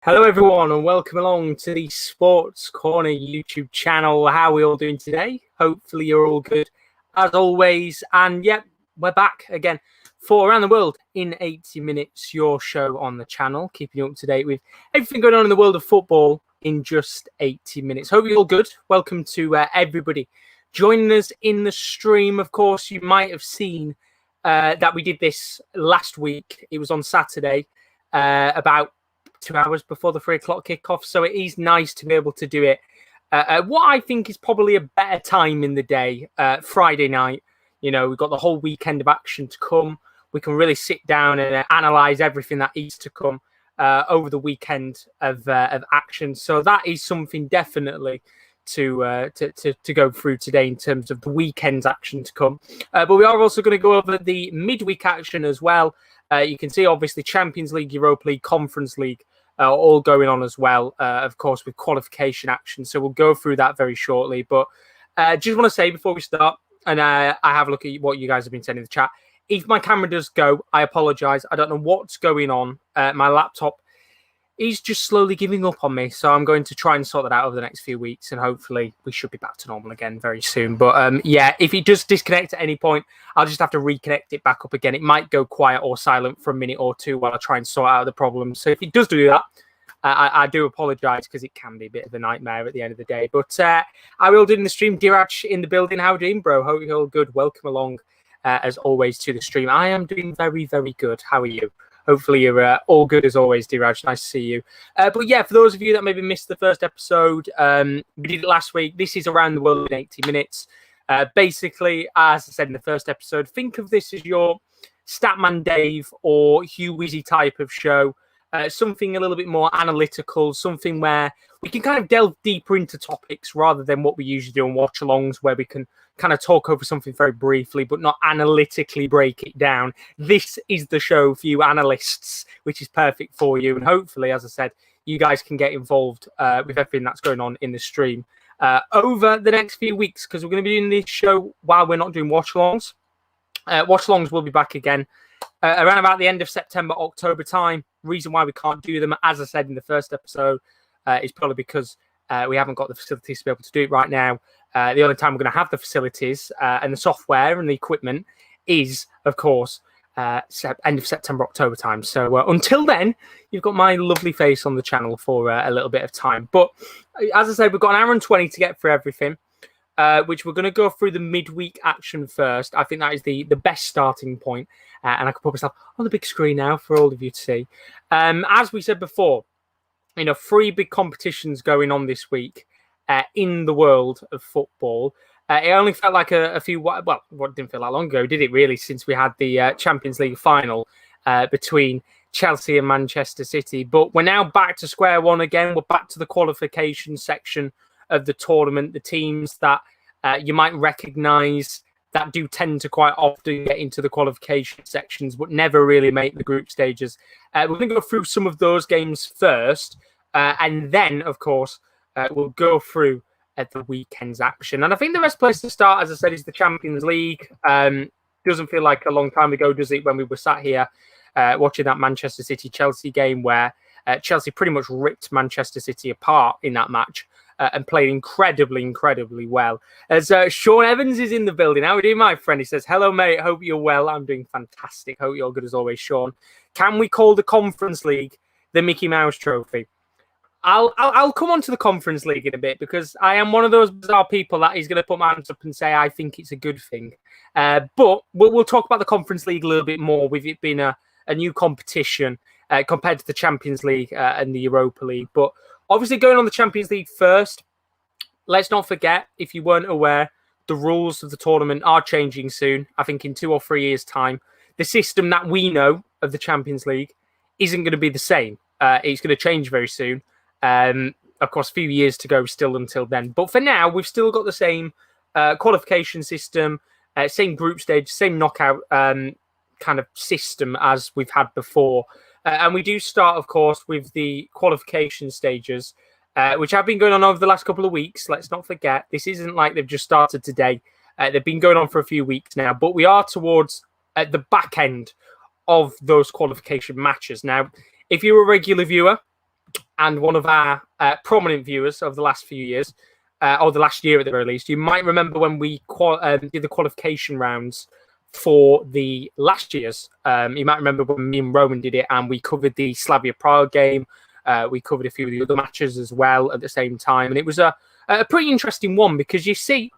Hello, everyone, and welcome along to the Sports Corner YouTube channel. How are we all doing today? Hopefully, you're all good, as always. And yep, we're back again for Around the World in 80 Minutes, your show on the channel, keeping you up to date with everything going on in the world of football in just 80 minutes. Hope you're all good. Welcome to everybody joining us in the stream. Of course, you might have seen that we did this last week. It was on Saturday, about 2 hours before the 3 o'clock kickoff. So it is nice to be able to do it at what I think is probably a better time in the day, Friday night. You know, we've got the whole weekend of action to come. We can really sit down and analyse everything that is to come over the weekend of action. So that is something definitely to go through today in terms of the weekend's action to come. But we are also going to go over the midweek action as well. You can see, obviously, Champions League, Europa League, Conference League, all going on as well, of course, with qualification action. So we'll go through that very shortly. But just want to say before we start, and I have a look at what you guys have been saying in the chat, if my camera does go, I apologise. I don't know what's going on. My laptop is just slowly giving up on me. So I'm going to try and sort that out over the next few weeks. And hopefully we should be back to normal again very soon. But yeah, if it does disconnect at any point, I'll just have to reconnect it back up again. It might go quiet or silent for a minute or two while I try and sort out the problem. So if it does do that, I do apologise because it can be a bit of a nightmare at the end of the day. But I will do in the stream. Diraj in the building. How are you doing, bro? Hope you're all good. Welcome along, as always, to the stream. I am doing very, very good. How are you? Hopefully you're all good as always, Diraj. Nice to see you. But yeah, for those of you that maybe missed the first episode, we did it last week. This is Around the World in 80 Minutes. Basically, as I said in the first episode, think of this as your Statman Dave or Hugh Wizzy type of show. Something a little bit more analytical, something where we can kind of delve deeper into topics rather than what we usually do on watch-alongs, where we can kind of talk over something very briefly, but not analytically break it down. This is the show for you analysts, which is perfect for you. And hopefully, as I said, you guys can get involved with everything that's going on in the stream over the next few weeks, because we're going to be doing this show while we're not doing watch-alongs. Watch-alongs will be back again around about the end of September, October time. Reason why we can't do them, as I said in the first episode, is probably because we haven't got the facilities to be able to do it right now. The only time we're going to have the facilities and the software and the equipment is, of course, end of September, October time. So until then, you've got my lovely face on the channel for a little bit of time. But as I said, we've got an hour and 20 to get through everything, which we're going to go through the midweek action first. I think that is the best starting point. And I can put myself on the big screen now for all of you to see. As we said before, 3 big competitions going on this week in the world of football. It only felt like a few, well, it didn't feel that long ago, did it really, since we had the Champions League final between Chelsea and Manchester City. But we're now back to square one again. We're back to the qualification section of the tournament. The teams that you might recognise that do tend to quite often get into the qualification sections, but never really make the group stages. We're going to go through some of those games first, and then, of course, we'll go through the weekend's action. And I think the best place to start, as I said, is the Champions League. Doesn't feel like a long time ago, does it, when we were sat here watching that Manchester City-Chelsea game where Chelsea pretty much ripped Manchester City apart in that match. And played incredibly, incredibly well. As Sean Evans is in the building. How are you doing, my friend? He says, hello, mate. Hope you're well. I'm doing fantastic. Hope you're good as always, Sean. Can we call the Conference League the Mickey Mouse Trophy? I'll come on to the Conference League in a bit, because I am one of those bizarre people that is going to put my hands up and say I think it's a good thing. But we'll talk about the Conference League a little bit more, with it being a new competition compared to the Champions League and the Europa League. But obviously, going on the Champions League first, let's not forget, if you weren't aware, the rules of the tournament are changing soon. I think in 2 or 3 years' time, the system that we know of the Champions League isn't going to be the same. It's going to change very soon. Of course, a few years to go still until then. But for now, we've still got the same qualification system, same group stage, same knockout kind of system as we've had before. And we do start, of course, with the qualification stages, which have been going on over the last couple of weeks. Let's not forget, this isn't like they've just started today. They've been going on for a few weeks now, but we are towards the back end of those qualification matches. Now, if you're a regular viewer, and one of our prominent viewers of the last few years, or the last year at the very least. You might remember when we did the qualification rounds for the last year's. You might remember when me and Roman did it, and we covered the Slavia Prague game. We covered a few of the other matches as well at the same time, and it was a pretty interesting one because you see,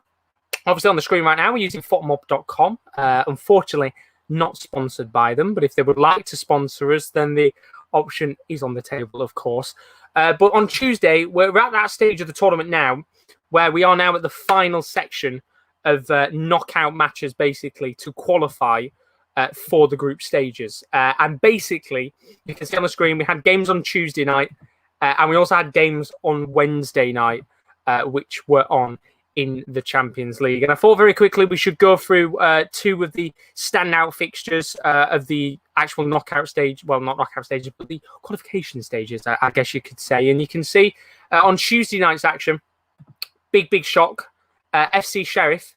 obviously on the screen right now, we're using fotmob.com. Unfortunately, not sponsored by them, but if they would like to sponsor us, then the option is on the table, of course. But on Tuesday, we're at that stage of the tournament now where we are now at the final section of knockout matches, basically, to qualify for the group stages. And basically, you can see on the screen, we had games on Tuesday night, and we also had games on Wednesday night, which were on in the Champions League. And I thought very quickly we should go through two of the standout fixtures of the actual knockout stage. Well, not knockout stages, but the qualification stages, I guess you could say. And you can see on Tuesday night's action, big shock. FC Sheriff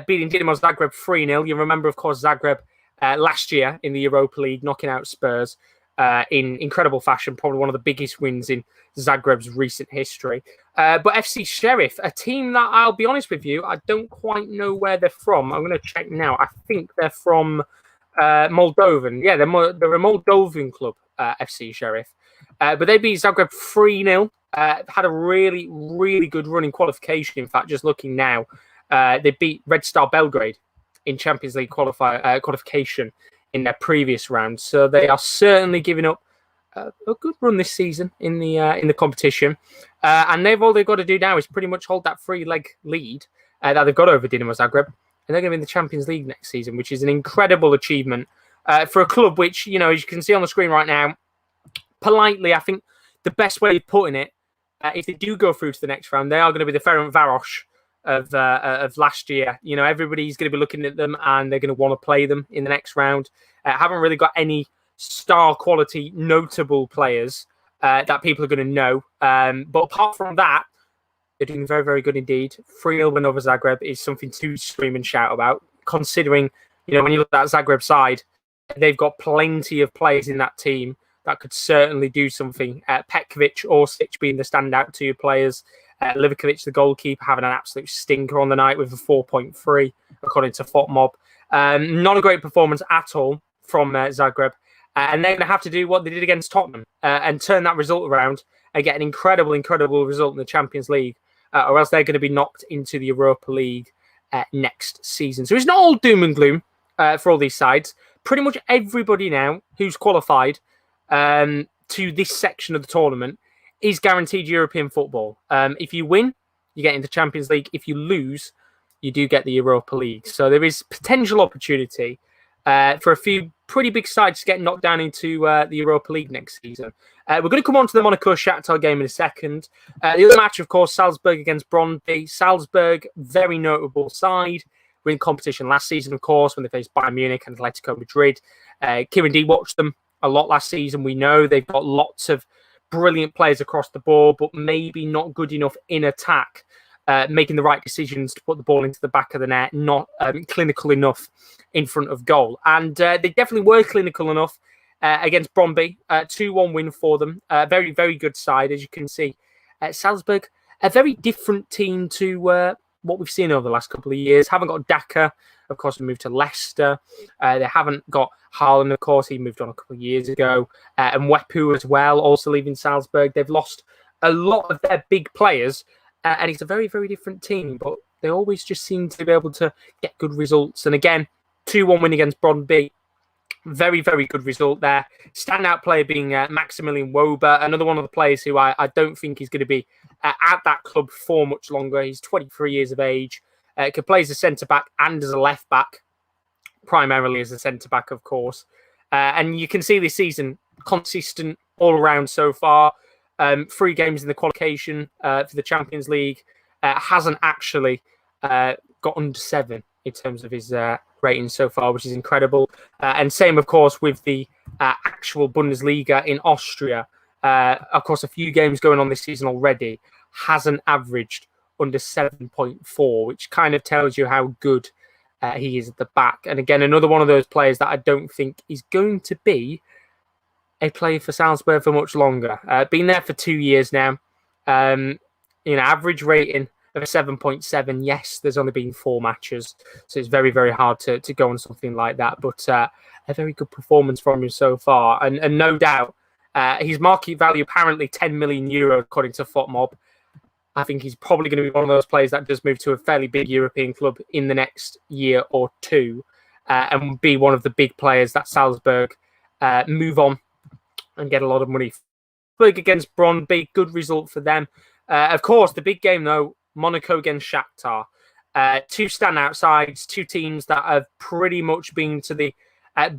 beating Dinamo Zagreb 3-0. You remember, of course, Zagreb last year in the Europa League, knocking out Spurs in incredible fashion. Probably one of the biggest wins in Zagreb's recent history. But FC Sheriff, a team that, I'll be honest with you, I don't quite know where they're from. I'm going to check now. I think they're from Moldovan. Yeah, they're a Moldovan club, FC Sheriff. But they beat Zagreb 3-0. Had a really, really good run in qualification. In fact, just looking now, they beat Red Star Belgrade in Champions League qualification in their previous round. So they are certainly giving up a good run this season in the competition. And all they've got to do now is pretty much hold that 3-leg lead that they've got over Dinamo Zagreb. And they're going to be in the Champions League next season, which is an incredible achievement for a club which, you know, as you can see on the screen right now, politely, I think the best way of putting it, if they do go through to the next round, they are going to be the Ferencváros of last year. You know, everybody's going to be looking at them and they're going to want to play them in the next round. Haven't really got any star quality, notable players that people are going to know. But apart from that, they're doing very, very good indeed. 3-0 win over Zagreb is something to scream and shout about, considering, you know, when you look at that Zagreb side, they've got plenty of players in that team that could certainly do something. Petkovic, Orsic being the standout two players. Livakovic, the goalkeeper, having an absolute stinker on the night with a 4.3, according to FotMob. Not a great performance at all from Zagreb. And they're going to have to do what they did against Tottenham and turn that result around and get an incredible, incredible result in the Champions League, or else they're going to be knocked into the Europa League next season. So it's not all doom and gloom for all these sides. Pretty much everybody now who's qualified to this section of the tournament is guaranteed European football. If you win, you get into Champions League. If you lose, you do get the Europa League. So there is potential opportunity for a few pretty big sides to get knocked down into the Europa League next season. We're going to come on to the Monaco Shakhtar game in a second. The other match, of course, Salzburg against Brøndby. Salzburg, very notable side. Were in competition last season, of course, when they faced Bayern Munich and Atletico Madrid. Kieran D watched them a lot last season. We know they've got lots of brilliant players across the board, but maybe not good enough in attack, making the right decisions to put the ball into the back of the net, not clinical enough in front of goal. And they definitely were clinical enough against Brøndby. 2-1 win for them. Very, very good side, as you can see. Salzburg, a very different team to what we've seen over the last couple of years. Haven't got Daka, of course, moved to Leicester. They haven't got Haaland, of course. He moved on a couple of years ago. And Wepu as well, also leaving Salzburg. They've lost a lot of their big players. And it's a very, very different team. But they always just seem to be able to get good results. And again, 2-1 win against Brøndby. Very, very good result there. Standout player being Maximilian Wober, another one of the players who I don't think is going to be at that club for much longer. He's 23 years of age. Could play as a centre-back and as a left-back, primarily as a centre-back, of course. And you can see this season, consistent all around so far. 3 games in the qualification for the Champions League. Hasn't actually got under 7 in terms of his rating so far, which is incredible. And same, of course, with the actual Bundesliga in Austria. Of course, a few games going on this season already. Hasn't averaged under 7.4, which kind of tells you how good he is at the back. And again, another one of those players that I don't think is going to be a player for Salzburg for much longer. Been there for 2 years now. Average rating of a 7.7. Yes, there's only been 4 matches, so it's very, very hard to go on something like that. But a very good performance from him so far, and no doubt his market value apparently €10 million according to FotMob. I think he's probably going to be one of those players that does move to a fairly big European club in the next year or two, and be one of the big players that Salzburg move on and get a lot of money. Big against Bron, big good result for them. Of course, the big game though, Monaco against Shakhtar. 2 standout sides, 2 teams that have pretty much been to the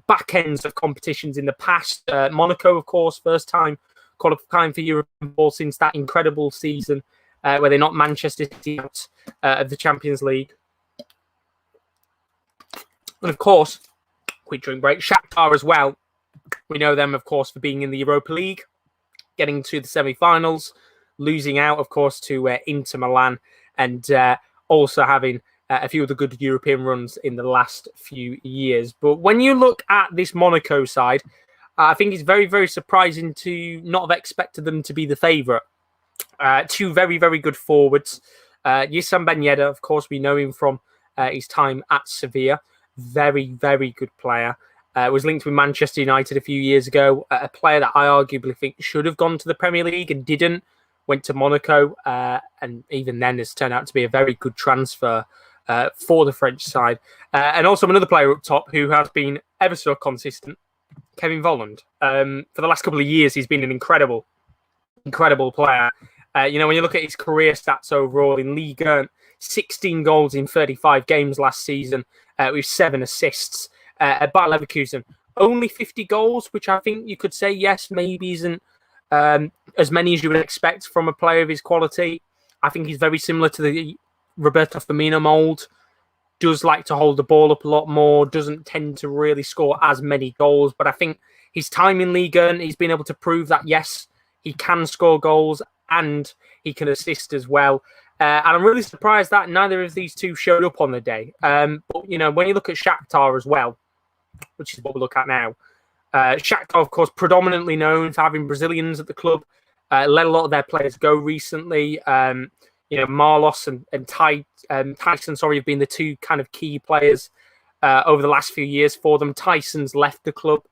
back ends of competitions in the past. Monaco, of course, first time qualifying for European ball since that incredible season where they knocked Manchester City out of the Champions League. And of course, quick drink break, Shakhtar as well. We know them, of course, for being in the Europa League, getting to the semi-finals, losing out, of course, to Inter Milan, and also having a few of the good European runs in the last few years. But when you look at this Monaco side, I think it's very, very surprising to not have expected them to be the favourite. 2 very, very good forwards. Wissam Ben Yedder, of course, we know him from his time at Sevilla. Very, very good player. Was linked with Manchester United a few years ago. A player that I arguably think should have gone to the Premier League and didn't. Went to Monaco, and even then has turned out to be a very good transfer for the French side. And also another player up top who has been ever so consistent, Kevin Volund. For the last couple of years, he's been an incredible player. When you look at his career stats overall in Ligue 1, 16 goals in 35 games last season, with 7 assists. At Bayer Leverkusen, only 50 goals, which I think you could say, yes, maybe isn't as many as you would expect from a player of his quality. I think he's very similar to the Roberto Firmino mould. Does like to hold the ball up a lot more, doesn't tend to really score as many goals. But I think his time in Ligue 1, he's been able to prove that, yes, he can score goals and he can assist as well. And I'm really surprised that neither of these two showed up on the day. But, when you look at Shakhtar as well, which is what we look at now, Shakhtar, of course, predominantly known for having Brazilians at the club. Let a lot of their players go recently. Marlos and Tyson, have been the 2 kind of key players over the last few years for them. Tyson's left the club,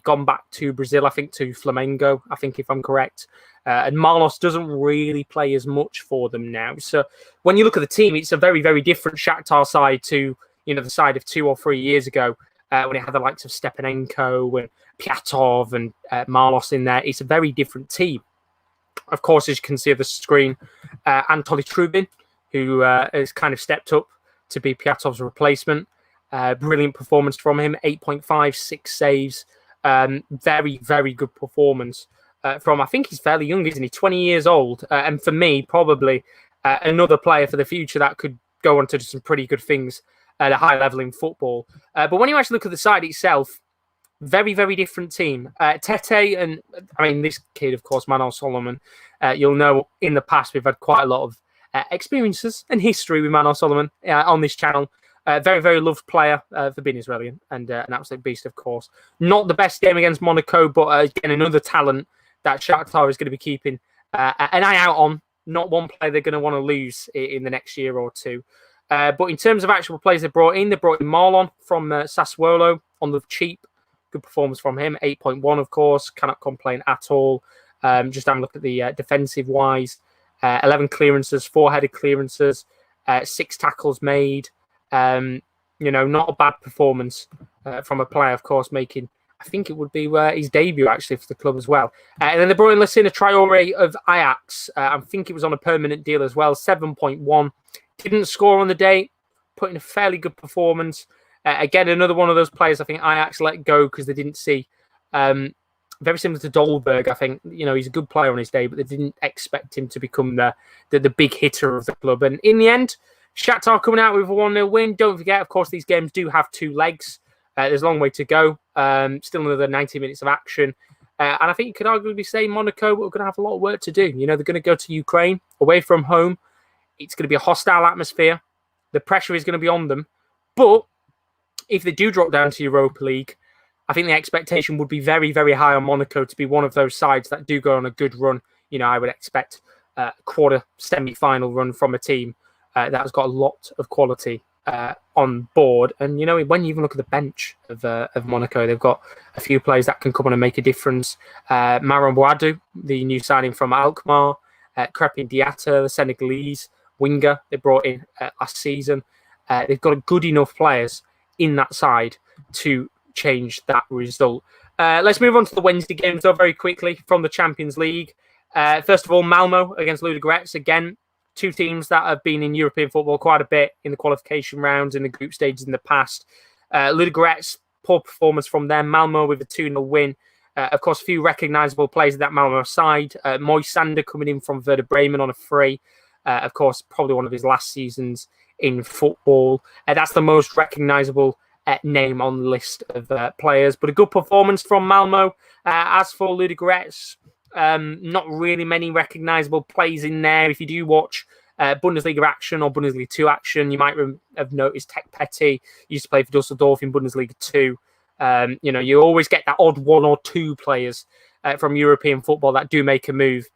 gone back to Brazil, I think to Flamengo, I think if I'm correct. And Marlos doesn't really play as much for them now. So when you look at the team, it's a very, very different Shakhtar side to the side of 2 or 3 years ago. When it had the likes of Stepanenko and Piatov and Marlos in there. It's a very different team. Of course, as you can see on the screen, Anatoly Trubin, who has kind of stepped up to be Piatov's replacement. Brilliant performance from him, 8.56 saves. Very, very good performance from, I think he's fairly young, isn't he? 20 years old. And for me, probably another player for the future that could go on to do some pretty good things at a high level in football. But when you actually look at the side itself, very, very different team. Tete and, this kid, of course, Manuel Solomon, you'll know in the past we've had quite a lot of experiences and history with Manuel Solomon on this channel. Very, very loved player for being Israeli and an absolute beast, of course. Not the best game against Monaco, but again, another talent that Shakhtar is going to be keeping an eye out on. Not one player they're going to want to lose in the next year or two. But in terms of actual players they brought in Marlon from Sassuolo on the cheap. Good performance from him. 8.1, of course. Cannot complain at all. Just having a look at the defensive wise. 11 clearances, 4 headed clearances, 6 tackles made. Not a bad performance from a player, of course, making, I think it would be his debut actually for the club as well. And then they brought in Lassina Traore of Ajax. I think it was on a permanent deal as well. 7.1. Didn't score on the day, put in a fairly good performance. Again, another one of those players I think Ajax let go because they didn't see. Very similar to Dolberg, I think. He's a good player on his day, but they didn't expect him to become the big hitter of the club. And in the end, Shakhtar coming out with a 1-0 win. Don't forget, of course, these games do have 2 legs. There's a long way to go. Still another 90 minutes of action. And I think you could arguably say Monaco are going to have a lot of work to do. They're going to go to Ukraine, away from home. It's going to be a hostile atmosphere. The pressure is going to be on them. But if they do drop down to Europa League, I think the expectation would be very, very high on Monaco to be one of those sides that do go on a good run. I would expect a quarter semi-final run from a team that has got a lot of quality on board. And, when you even look at the bench of Monaco, they've got a few players that can come on and make a difference. Marouane Bouadou, the new signing from Alkmaar, Crepin Diatta, the Senegalese winger they brought in last season. They've got good enough players in that side to change that result. Let's move on to the Wednesday games, though, very quickly from the Champions League. First of all, Malmo against Ludogorets. Again, two teams that have been in European football quite a bit in the qualification rounds, in the group stages in the past. Ludogorets, poor performance from them. Malmo with a 2-0 win. Of course, a few recognisable players in that Malmo side. Moisander coming in from Werder Bremen on a free. Of course, probably one of his last seasons in football. That's the most recognisable name on the list of players. But a good performance from Malmo. As for Ludogorets, not really many recognisable plays in there. If you do watch Bundesliga action or Bundesliga 2 action, you might have noticed Tech Petty used to play for Dusseldorf in Bundesliga 2. You always get that odd one or two players from European football that do make a move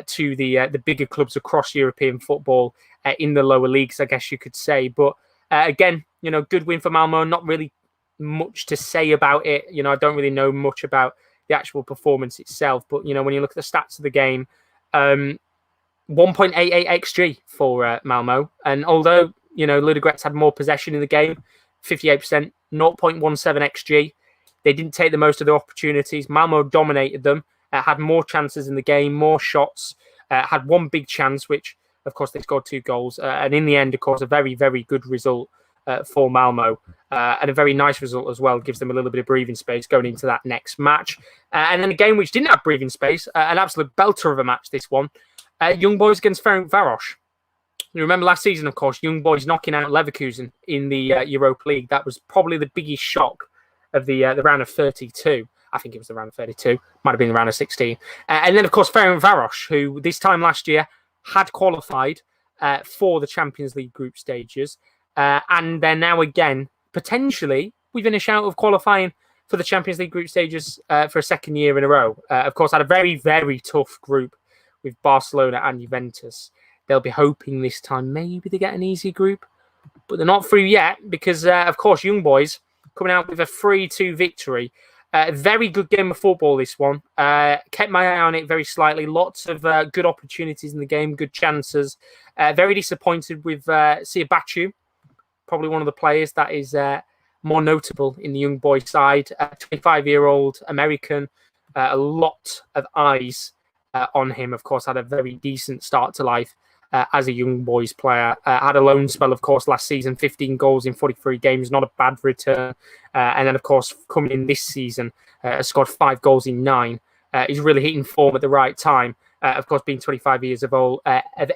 to the bigger clubs across European football in the lower leagues, I guess you could say. But again, good win for Malmo. Not really much to say about it. I don't really know much about the actual performance itself. But, when you look at the stats of the game, 1.88 XG for Malmo. And although, Ludogorets had more possession in the game, 58%, 0.17 XG. They didn't take the most of their opportunities. Malmo dominated them, had more chances in the game, more shots, had one big chance, which, of course, they scored 2 goals. And in the end, of course, a very, very good result for Malmo. And a very nice result as well. Gives them a little bit of breathing space going into that next match. And then a game which didn't have breathing space, an absolute belter of a match, this one. Young Boys against Ferencváros. You remember last season, of course, Young Boys knocking out Leverkusen in the Europa League. That was probably the biggest shock of the round of 32. I think it was the round of 32. Might have been the round of 16. And then, of course, Ferencváros, who this time last year had qualified for the Champions League group stages. And they're now again, potentially, within a shout of qualifying for the Champions League group stages for a second year in a row. Of course, had a very, very tough group with Barcelona and Juventus. They'll be hoping this time maybe they get an easy group, but they're not through yet because, of course, Young Boys coming out with a 3-2 victory. Very good game of football, this one. Kept my eye on it very slightly. Lots of good opportunities in the game, good chances. Very disappointed with Siabachu, probably one of the players that is more notable in the Young Boys side. 25-year-old American, a lot of eyes on him. Of course, had a very decent start to life as a Young Boys player. Had a loan spell, of course, last season, 15 goals in 43 games, not a bad return. And then, of course, coming in this season, scored 5 goals in 9. He's really hitting form at the right time. Of course, being 25 years of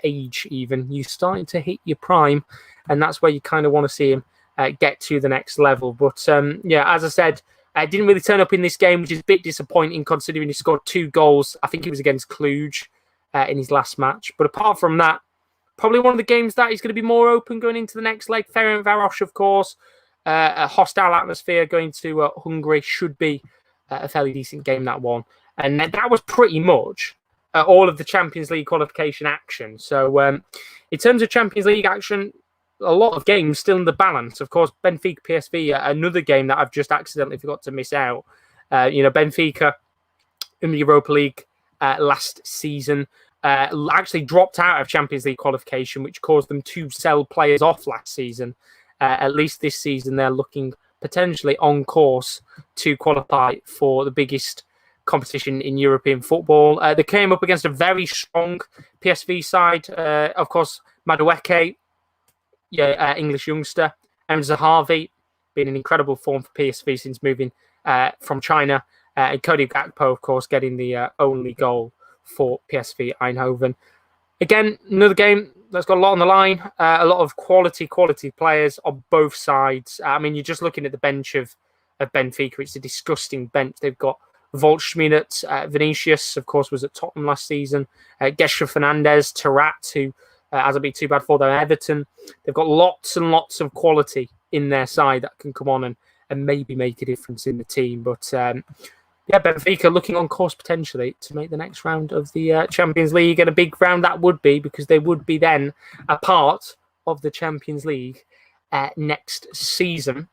age even, you're starting to hit your prime, and that's where you kind of want to see him get to the next level. But, as I said, didn't really turn up in this game, which is a bit disappointing considering he scored 2 goals. I think it was against Cluj in his last match. But apart from that, probably one of the games that is going to be more open going into the next leg. Ferencváros, of course, a hostile atmosphere going to Hungary should be a fairly decent game, that one. And that was pretty much all of the Champions League qualification action. So in terms of Champions League action, a lot of games still in the balance. Of course, Benfica PSV, another game that I've just accidentally forgot to miss out. Benfica in the Europa League last season actually dropped out of Champions League qualification, which caused them to sell players off last season. At least this season, they're looking potentially on course to qualify for the biggest competition in European football. They came up against a very strong PSV side. Of course, Madueke, English youngster. Emre Zahavi, been in incredible form for PSV since moving from China. And Cody Gakpo, of course, getting the only goal for PSV Eindhoven. Again, another game that's got a lot on the line. A lot of quality players on both sides. I mean, you're just looking at the bench of Benfica. It's a disgusting bench. They've got Waldschmidt, Vinicius, of course, was at Tottenham last season. Gesher Fernandez, Tarat, who hasn't been too bad for them. Everton. They've got lots and lots of quality in their side that can come on and maybe make a difference in the team. But yeah, Benfica looking on course potentially to make the next round of the Champions League, and a big round that would be, because they would be then a part of the Champions League next season.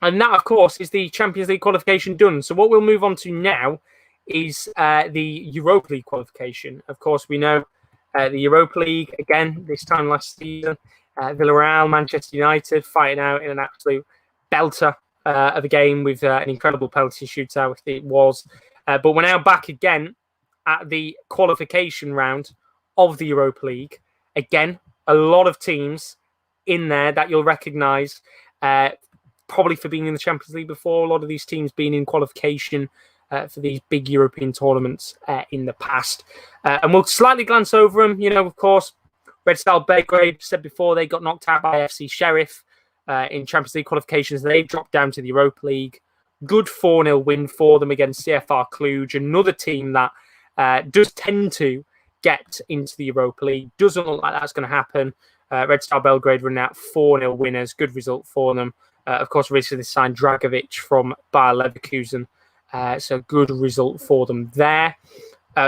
And that, of course, is the Champions League qualification done. So what we'll move on to now is the Europa League qualification. Of course, we know the Europa League, again, this time last season, Villarreal, Manchester United fighting out in an absolute belter of a game with an incredible penalty shootout it was. But we're now back again at the qualification round of the Europa League. Again, a lot of teams in there that you'll recognise, probably for being in the Champions League before. A lot of these teams being in qualification for these big European tournaments in the past. And we'll slightly glance over them. You know, of course, Red Star Belgrade, said before, they got knocked out by FC Sheriff in Champions League qualifications. They dropped down to the Europa League. Good 4-0 win for them against CFR Cluj, another team that does tend to get into the Europa League. Doesn't look like that's going to happen. Red Star Belgrade running out 4-0 winners. Good result for them. Of course, recently signed Dragovic from Bayer Leverkusen. So good result for them there.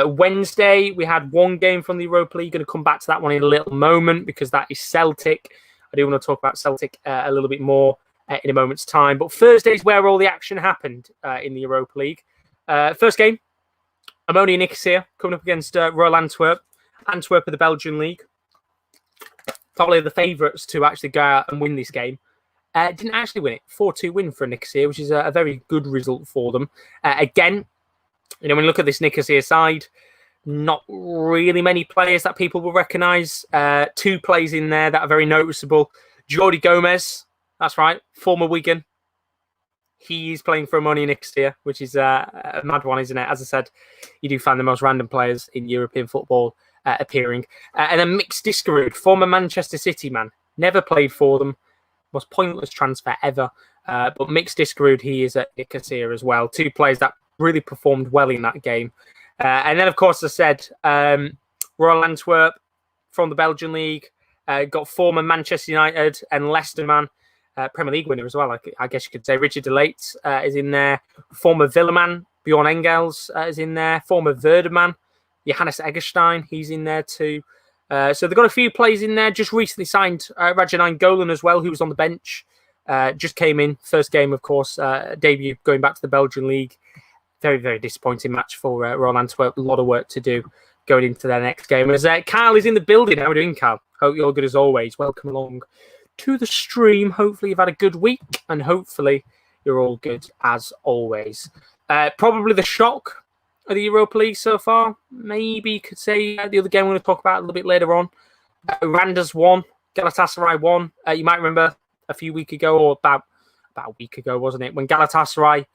Wednesday, we had one game from the Europa League. Going to come back to that one in a little moment, because that is Celtic. I do want to talk about Celtic a little bit more in a moment's time. But Thursday's where all the action happened in the Europa League. First game, Ammonia Nicosia coming up against Royal Antwerp. Antwerp of the Belgian League. Probably the favourites to actually go out and win this game. Didn't actually win it. 4-2 win for Nicosia, which is a very good result for them. Again, you know, when you look at this Nicosia side, not really many players that people will recognise. Two players in there that are very noticeable. Jordi Gomez, that's right, former Wigan. He is playing for Ammonia Nicosia, which is a mad one, isn't it? As I said, you do find the most random players in European football appearing. And then Mix Diskerud, former Manchester City man. Never played for them. Most pointless transfer ever. But Mix Diskerud, he is at Nicosia as well. Two players that really performed well in that game. And then, of course, as I said, Royal Antwerp from the Belgian League. Got former Manchester United and Leicester man. Premier League winner as well, I guess you could say. Richard de Laet is in there. Former Villa man, Bjorn Engels is in there. Former Werder man, Johannes Eggestein, he's in there too. So they've got a few players in there. Just recently signed Rajanine Golan as well, who was on the bench. Just came in. First game, of course, debut going back to the Belgian League. Very, very disappointing match for Royal Antwerp. A lot of work to do going into their next game. As Carl is in the building. How are we doing, Carl? Hope you're good as always. Welcome along to the stream. Hopefully you've had a good week, and hopefully you're all good as always. Probably the shock of the Europa League so far. Maybe you could say the other game we're going to talk about a little bit later on. Randers won, Galatasaray won. You might remember a few weeks ago, or about a week ago, wasn't it, when Galatasaray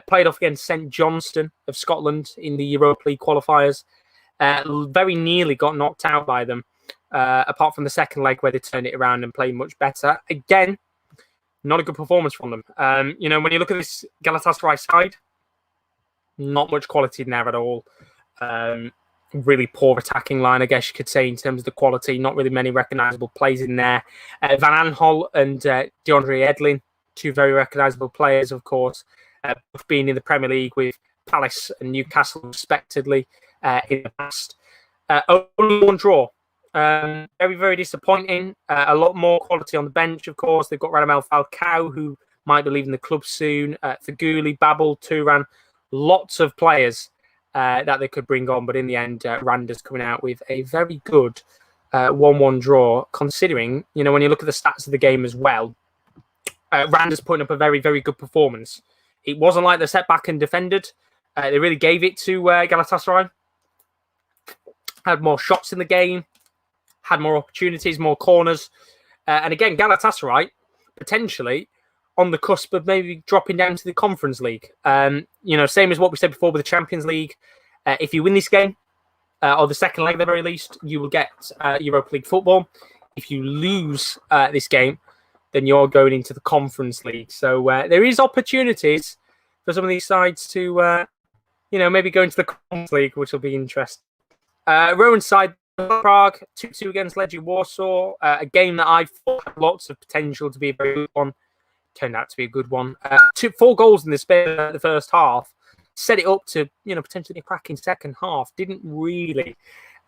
played off against St Johnstone of Scotland in the Europa League qualifiers. Very nearly got knocked out by them. Apart from the second leg where they turned it around and played much better. Again, not a good performance from them. You know, when you look at this Galatasaray side, not much quality in there at all. Really poor attacking line, I guess you could say, in terms of the quality. Not really many recognisable plays in there. Van Aanholt and DeAndre Edlin, two very recognisable players, of course, both being in the Premier League with Palace and Newcastle, respectively, in the past. Only one draw. Very, very disappointing. A lot more quality on the bench, of course. They've got Radamel Falcao, who might be leaving the club soon. Faguli, Babel, Turan. Lots of players that they could bring on. But in the end, Randers coming out with a very good 1-1 draw, considering, you know, when you look at the stats of the game as well, Randers putting up a very, very good performance. It wasn't like they set back and defended. They really gave it to Galatasaray. Had more shots in the game. Had more opportunities, more corners. And again, Galatasaray, potentially on the cusp of maybe dropping down to the Conference League. You know, same as what we said before with the Champions League. If you win this game, or the second leg at the very least, you will get Europa League football. If you lose this game, then you're going into the Conference League. So there is opportunities for some of these sides to, you know, maybe go into the Conference League, which will be interesting. Rowan's side, Prague, 2-2 against Legia Warsaw. A game that I thought had lots of potential to be a very good one. turned out to be a good one. 4 goals in the space of the first half. Set it up to, potentially a cracking second half. Didn't really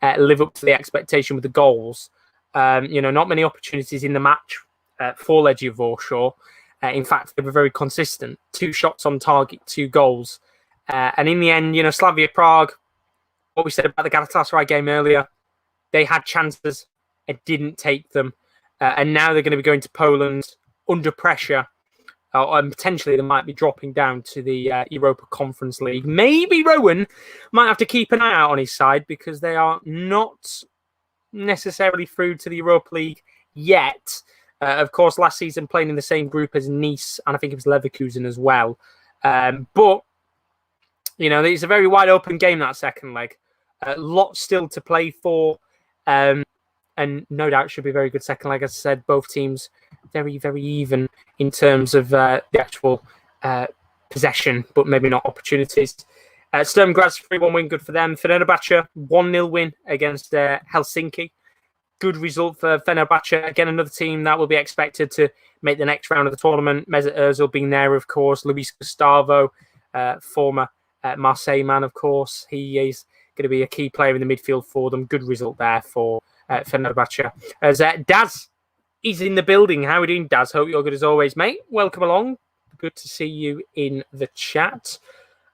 live up to the expectation with the goals. Not many opportunities in the match for Legia Warsaw. In fact, they were very consistent. 2 shots on target, 2 goals. And in the end, Slavia Prague, what we said about the Galatasaray game earlier, they had chances and didn't take them. And now they're going to be going to Poland under pressure. And potentially they might be dropping down to the Europa Conference League. Maybe Rowan might have to keep an eye out on his side because they are not necessarily through to the Europa League yet. Of course, last season playing in the same group as Nice, and I think it was Leverkusen as well. But, it's a very wide open game, that second leg. Lots still to play for. And no doubt should be a very good second leg. As I said, both teams very, very even in terms of the actual possession, but maybe not opportunities. Sturm Graz 3-1 win, good for them. Fenerbahce 1-0 win against Helsinki. Good result for Fenerbahce. Again, another team that will be expected to make the next round of the tournament. Mesut Ozil being there, of course. Luis Gustavo, former Marseille man, of course. He is going to be a key player in the midfield for them. Good result there for Fenerbahce. As Daz is in the building. How are we doing, Daz? Hope you're good as always, mate. Welcome along. Good to see you in the chat.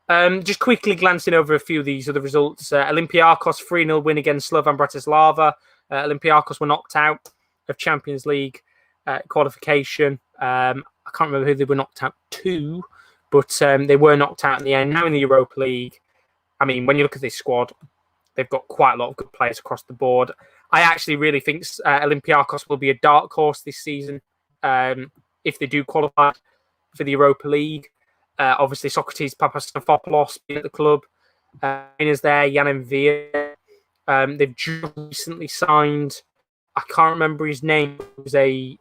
Just quickly glancing over a few of these other results. Olympiacos 3-0 win against Slovan Bratislava. Olympiacos were knocked out of Champions League qualification. I can't remember who they were knocked out to, but they were knocked out in the end. Now in the Europa League, I mean, when you look at this squad, they've got quite a lot of good players across the board. I actually really think Olympiacos will be a dark horse this season if they do qualify for the Europa League. Obviously, Socrates Papastafopoulos being at the club. Is there, Jan Via. They've just recently signed, I can't remember his name, it was a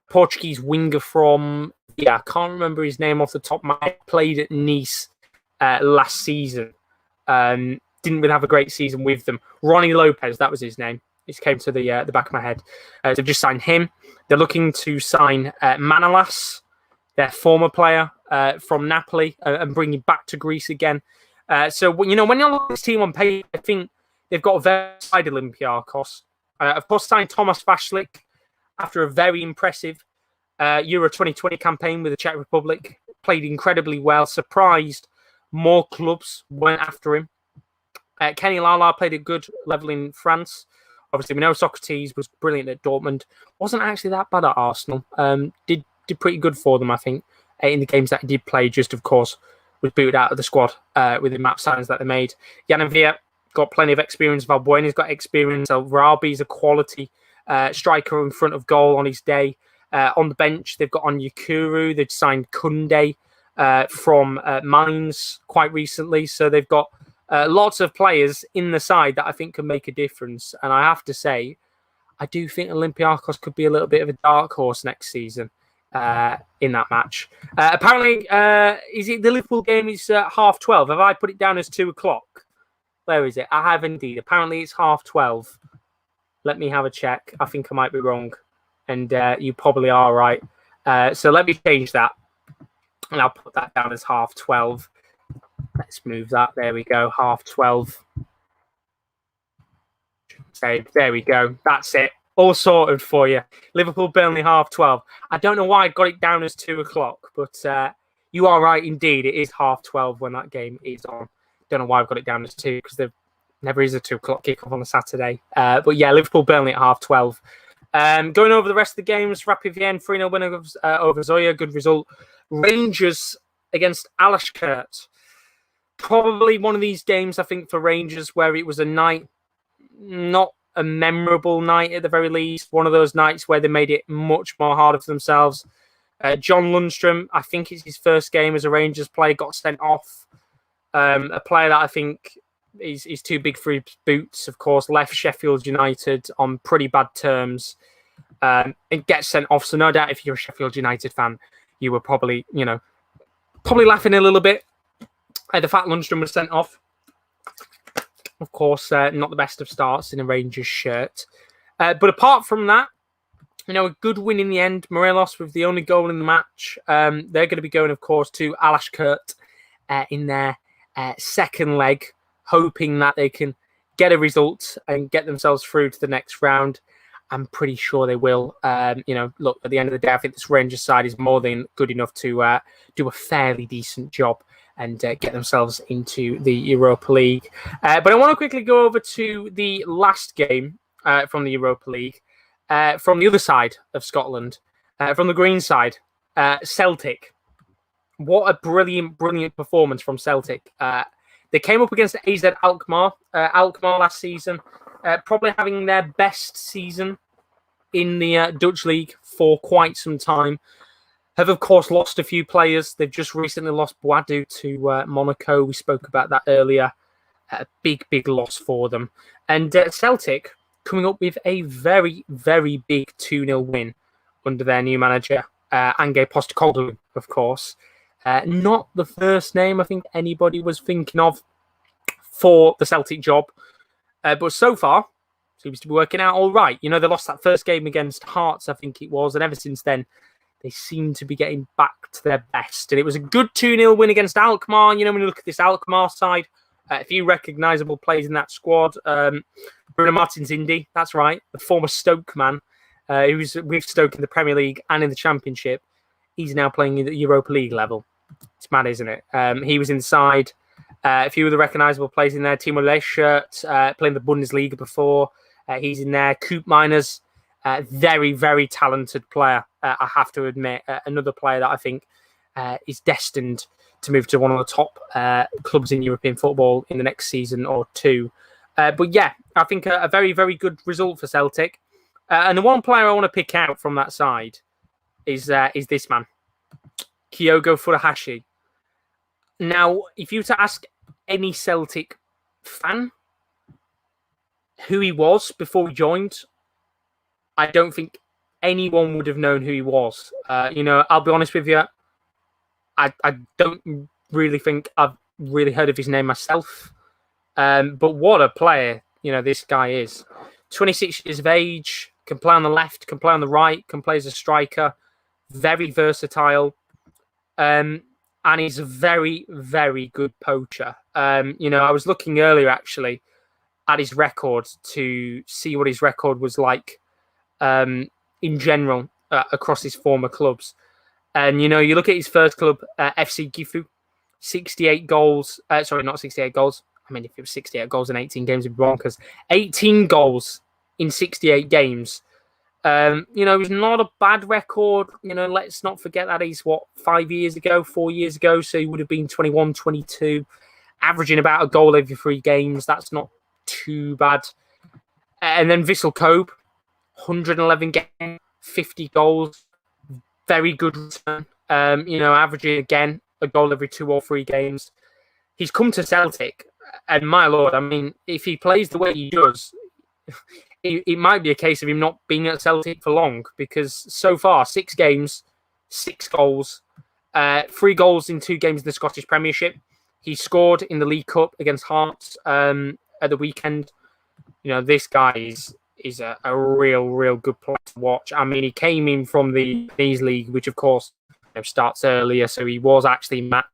Portuguese winger from, I can't remember his name off the top of my head, played at Nice last season. Didn't really have a great season with them. Ronnie Lopez, that was his name. It came to the back of my head. They've just signed him. They're looking to sign Manolas, their former player from Napoli, and bring him back to Greece again. So, when you look at this team on paper, I think they've got a very side Olympiacos. Of course, signed Thomas Vashlik after a very impressive Euro 2020 campaign with the Czech Republic. Played incredibly well. Surprised more clubs went after him. Kenny Lala played a good level in France. Obviously, we know Socrates was brilliant at Dortmund. Wasn't actually that bad at Arsenal. Did pretty good for them, I think, in the games that he did play. Just, of course, was booted out of the squad with the map signs that they made. Jan Via got plenty of experience. Valbuena's got experience. Rabi's a quality striker in front of goal on his day. On the bench, they've got Onyekuru. They've signed Kunde from MINS quite recently. So they've got lots of players in the side that I think can make a difference. And I have to say, I do think Olympiacos could be a little bit of a dark horse next season in that match. Apparently, is it the Liverpool game is 12:30? Have I put it down as 2:00? Where is it? I have indeed. Apparently, it's 12:30. Let me have a check. I think I might be wrong. And you probably are right. So let me change that. And I'll put that down as 12:30. Let's move that. There we go. 12:30. Okay, there we go. That's it. All sorted for you. Liverpool, Burnley, 12:30. I don't know why I got it down as 2:00, but you are right indeed. It is 12:30 when that game is on. Don't know why I've got it down as 2 because there never is a 2:00 kickoff on a Saturday. But yeah, Liverpool, Burnley at 12:30. Going over the rest of the games, Rapid Vienna 3-0 win over Zoya. Good result. Rangers against Alashkert. Probably one of these games, I think, for Rangers where it was a night, not a memorable night at the very least. One of those nights where they made it much more harder for themselves. John Lundstrom, I think it's his first game as a Rangers player, got sent off. A player that I think is too big for his boots, of course, left Sheffield United on pretty bad terms. It gets sent off. So no doubt if you're a Sheffield United fan, you were probably laughing a little bit at the fact Lundstrom was sent off. Of course, not the best of starts in a Rangers shirt. But apart from that, a good win in the end. Morelos with the only goal in the match. They're going to be going, of course, to Alashkert in their second leg, hoping that they can get a result and get themselves through to the next round. I'm pretty sure they will. Look, at the end of the day, I think this Rangers side is more than good enough to do a fairly decent job and get themselves into the Europa League. But I want to quickly go over to the last game from the Europa League. From the other side of Scotland, from the green side, Celtic. What a brilliant, brilliant performance from Celtic. They came up against AZ Alkmaar. Alkmaar last season, probably having their best season in the Dutch league for quite some time. Have, of course, lost a few players. They've just recently lost Boadu to Monaco. We spoke about that earlier. A big, big loss for them. And Celtic coming up with a very, very big 2-0 win under their new manager, Ange Postecoglou, of course. Not the first name I think anybody was thinking of for the Celtic job. But so far, seems to be working out all right. They lost that first game against Hearts, I think it was. And ever since then, they seem to be getting back to their best. And it was a good 2-0 win against Alkmaar. When you look at this Alkmaar side, a few recognisable players in that squad. Bruno Martins Indy, that's right, the former Stoke man, who was with Stoke in the Premier League and in the Championship. He's now playing in the Europa League level. It's mad, isn't it? He was inside. A few of the recognisable players in there. Timo Leschert, playing the Bundesliga before. He's in there. Coop Miners, very, very talented player, I have to admit. Another player that I think is destined to move to one of the top clubs in European football in the next season or two. But yeah, I think a very, very good result for Celtic. And the one player I want to pick out from that side is this man, Kyogo Furuhashi. Now, if you were to ask any Celtic fan who he was before he joined, I don't think anyone would have known who he was. I'll be honest with you, I don't really think I've really heard of his name myself. But what a player, this guy is. 26 years of age, can play on the left, can play on the right, can play as a striker, very versatile. And he's a very, very good poacher. I was looking earlier, actually, at his record to see what his record was like in general across his former clubs. And, you look at his first club, FC Gifu, 68 goals. Sorry, not 68 goals. I mean, if it was 68 goals in 18 games, it'd be bonkers. 18 goals in 68 games. It was not a bad record. Let's not forget that he's, 4 years ago? So he would have been 21, 22, averaging about a goal every 3 games. That's not too bad. And then Vissel Kobe, 111 games, 50 goals. Very good return. Averaging, again, a goal every 2 or 3 games. He's come to Celtic, and my Lord, I mean, if he plays the way he does, it might be a case of him not being at Celtic for long, because so far, 6 games, 6 goals, 3 goals in 2 games in the Scottish Premiership. He scored in the League Cup against Hearts at the weekend. This guy is a real good player to watch. I mean, he came in from the MINS League, which, of course, starts earlier, so he was actually matched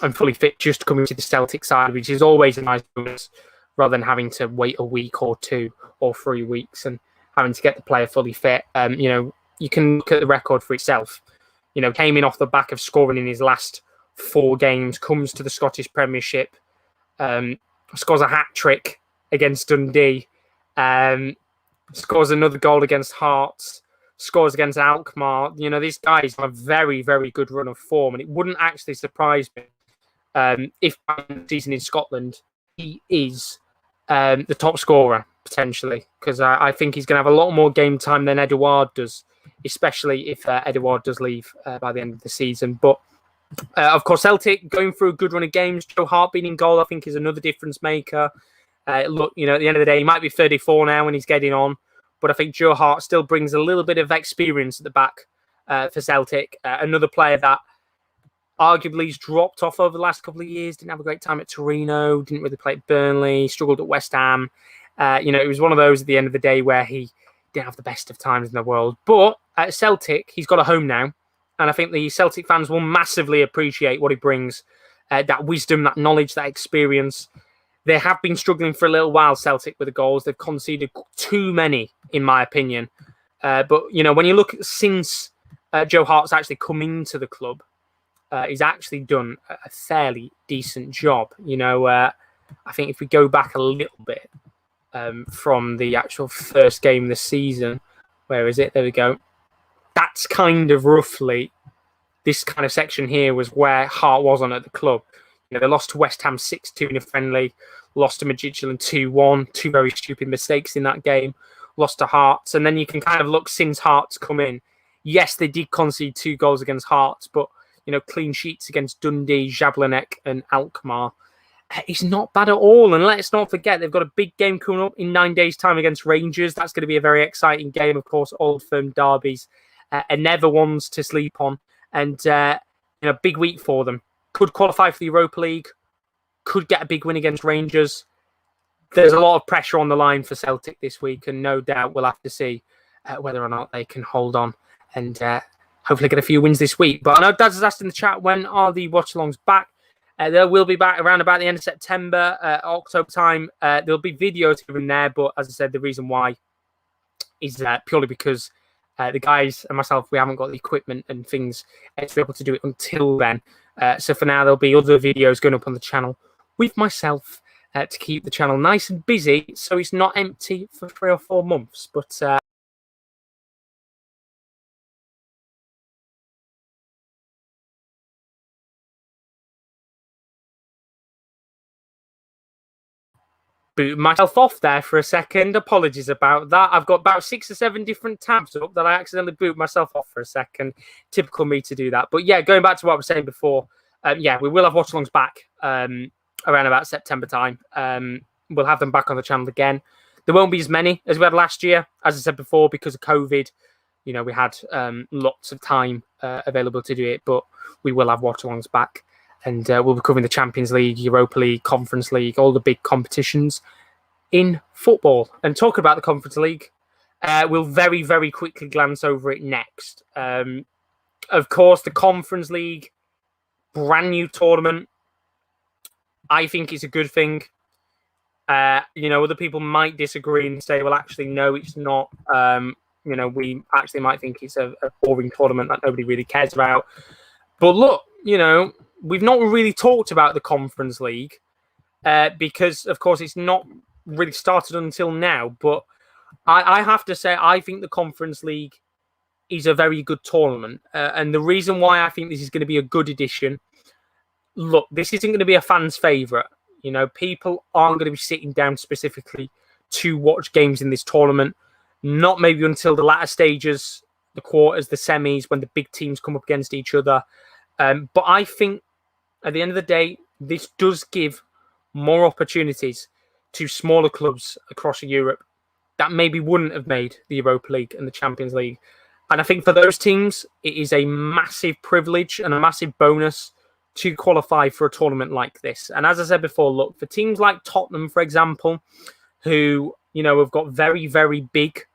and fully fit just coming to the Celtic side, which is always a nice bonus, rather than having to wait a week or 2 or 3 weeks and having to get the player fully fit. You can look at the record for itself. Came in off the back of scoring in his last 4 games, comes to the Scottish Premiership, scores a hat-trick against Dundee, scores another goal against Hearts, scores against Alkmaar. These guys have a very, very good run of form, and it wouldn't actually surprise me if by the season in Scotland he is the top scorer, potentially, because I think he's going to have a lot more game time than Edouard does, especially if Edouard does leave by the end of the season. But, of course, Celtic going through a good run of games. Joe Hart being in goal, I think, is another difference maker. Look, at the end of the day, he might be 34 now when he's getting on, but I think Joe Hart still brings a little bit of experience at the back for Celtic. Another player that arguably has dropped off over the last couple of years, didn't have a great time at Torino, didn't really play at Burnley, struggled at West Ham. It was one of those at the end of the day where he didn't have the best of times in the world. But at Celtic, he's got a home now. And I think the Celtic fans will massively appreciate what he brings. That wisdom, that knowledge, that experience. They have been struggling for a little while, Celtic, with the goals. They've conceded too many, in my opinion. But, you know, when you look since Joe Hart's actually come into the club, he's actually done a fairly decent job. You know, I think if we go back a little bit from the actual first game of the season, where is it? There we go. That's kind of roughly, this kind of section here was where Hart was on at the club. You know, they lost to West Ham 6-2 in a friendly, lost to Midtjylland 2-1, two very stupid mistakes in that game, lost to Hearts. And then you can kind of look since Hearts come in. Yes, they did concede 2 goals against Hearts, but, you know, clean sheets against Dundee, Jablanek and Alkmaar. It's not bad at all. And let's not forget, they've got a big game coming up in 9 days' time against Rangers. That's going to be a very exciting game, of course, old firm derbies. And never ones to sleep on. And, you know, big week for them. Could qualify for the Europa League. Could get a big win against Rangers. There's a lot of pressure on the line for Celtic this week. And no doubt we'll have to see whether or not they can hold on. And hopefully get a few wins this week. But I know Daz has asked in the chat, when are the watch-alongs back? They will be back around about the end of September, October time. There'll be videos here and there. But as I said, the reason why is purely because the guys and myself, we haven't got the equipment and things to be able to do it until then. So for now, there'll be other videos going up on the channel with myself to keep the channel nice and busy so it's not empty for 3 or 4 months. But boot myself off there for a second. Apologies about that. I've got about 6 or 7 different tabs up that I accidentally boot myself off for a second. Typical me to do that. But yeah, going back to what I was saying before, yeah, we will have watch-alongs back around about September time. We'll have them back on the channel again. There won't be as many as we had last year, as I said before, because of COVID. You know, we had lots of time available to do it, but we will have watch-alongs back. And we'll be covering the Champions League, Europa League, Conference League, all the big competitions in football. And talking about the Conference League, we'll very, very quickly glance over it next. Of course, the Conference League, brand new tournament. I think it's a good thing. You know, other people might disagree and say, well, actually, no, it's not. You know, we actually might think it's a boring tournament that nobody really cares about. But look, you know, we've not really talked about the Conference League because, of course, it's not really started until now. But I have to say, I think the Conference League is a very good tournament. And the reason why I think this is going to be a good addition, look, this isn't going to be a fan's favourite. You know, people aren't going to be sitting down specifically to watch games in this tournament. Not maybe until the latter stages, the quarters, the semis, when the big teams come up against each other. But I think at the end of the day, this does give more opportunities to smaller clubs across Europe that maybe wouldn't have made the Europa League and the Champions League. And I think for those teams, it is a massive privilege and a massive bonus to qualify for a tournament like this. And as I said before, look, for teams like Tottenham, for example, who, you know, have got very, very big,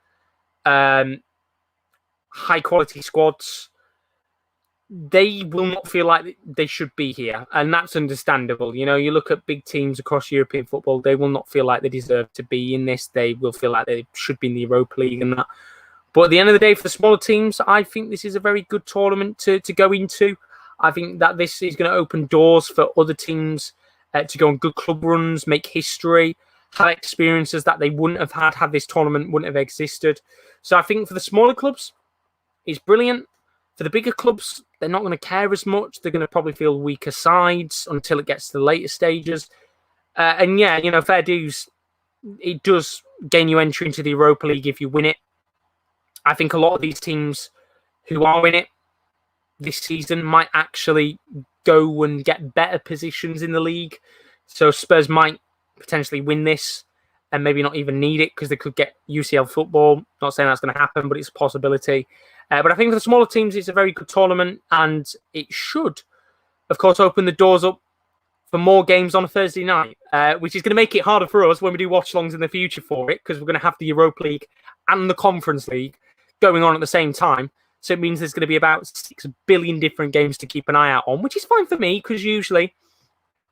high-quality squads, they will not feel like they should be here. And that's understandable. You know, you look at big teams across European football, they will not feel like they deserve to be in this. They will feel like they should be in the Europa League and that. But at the end of the day, for the smaller teams, I think this is a very good tournament to go into. I think that this is going to open doors for other teams to go on good club runs, make history, have experiences that they wouldn't have had this tournament wouldn't have existed. So I think for the smaller clubs, it's brilliant. For the bigger clubs, they're not going to care as much. They're going to probably feel weaker sides until it gets to the later stages. And yeah, you know, fair dues, it does gain you entry into the Europa League if you win it. I think a lot of these teams who are in it this season might actually go and get better positions in the league. So Spurs might potentially win this and maybe not even need it because they could get UCL football. Not saying that's going to happen, but it's a possibility. But I think for the smaller teams, it's a very good tournament, and it should, of course, open the doors up for more games on a Thursday night, which is going to make it harder for us when we do watch-alongs in the future for it, because we're going to have the Europa League and the Conference League going on at the same time. So it means there's going to be about 6 billion different games to keep an eye out on, which is fine for me because usually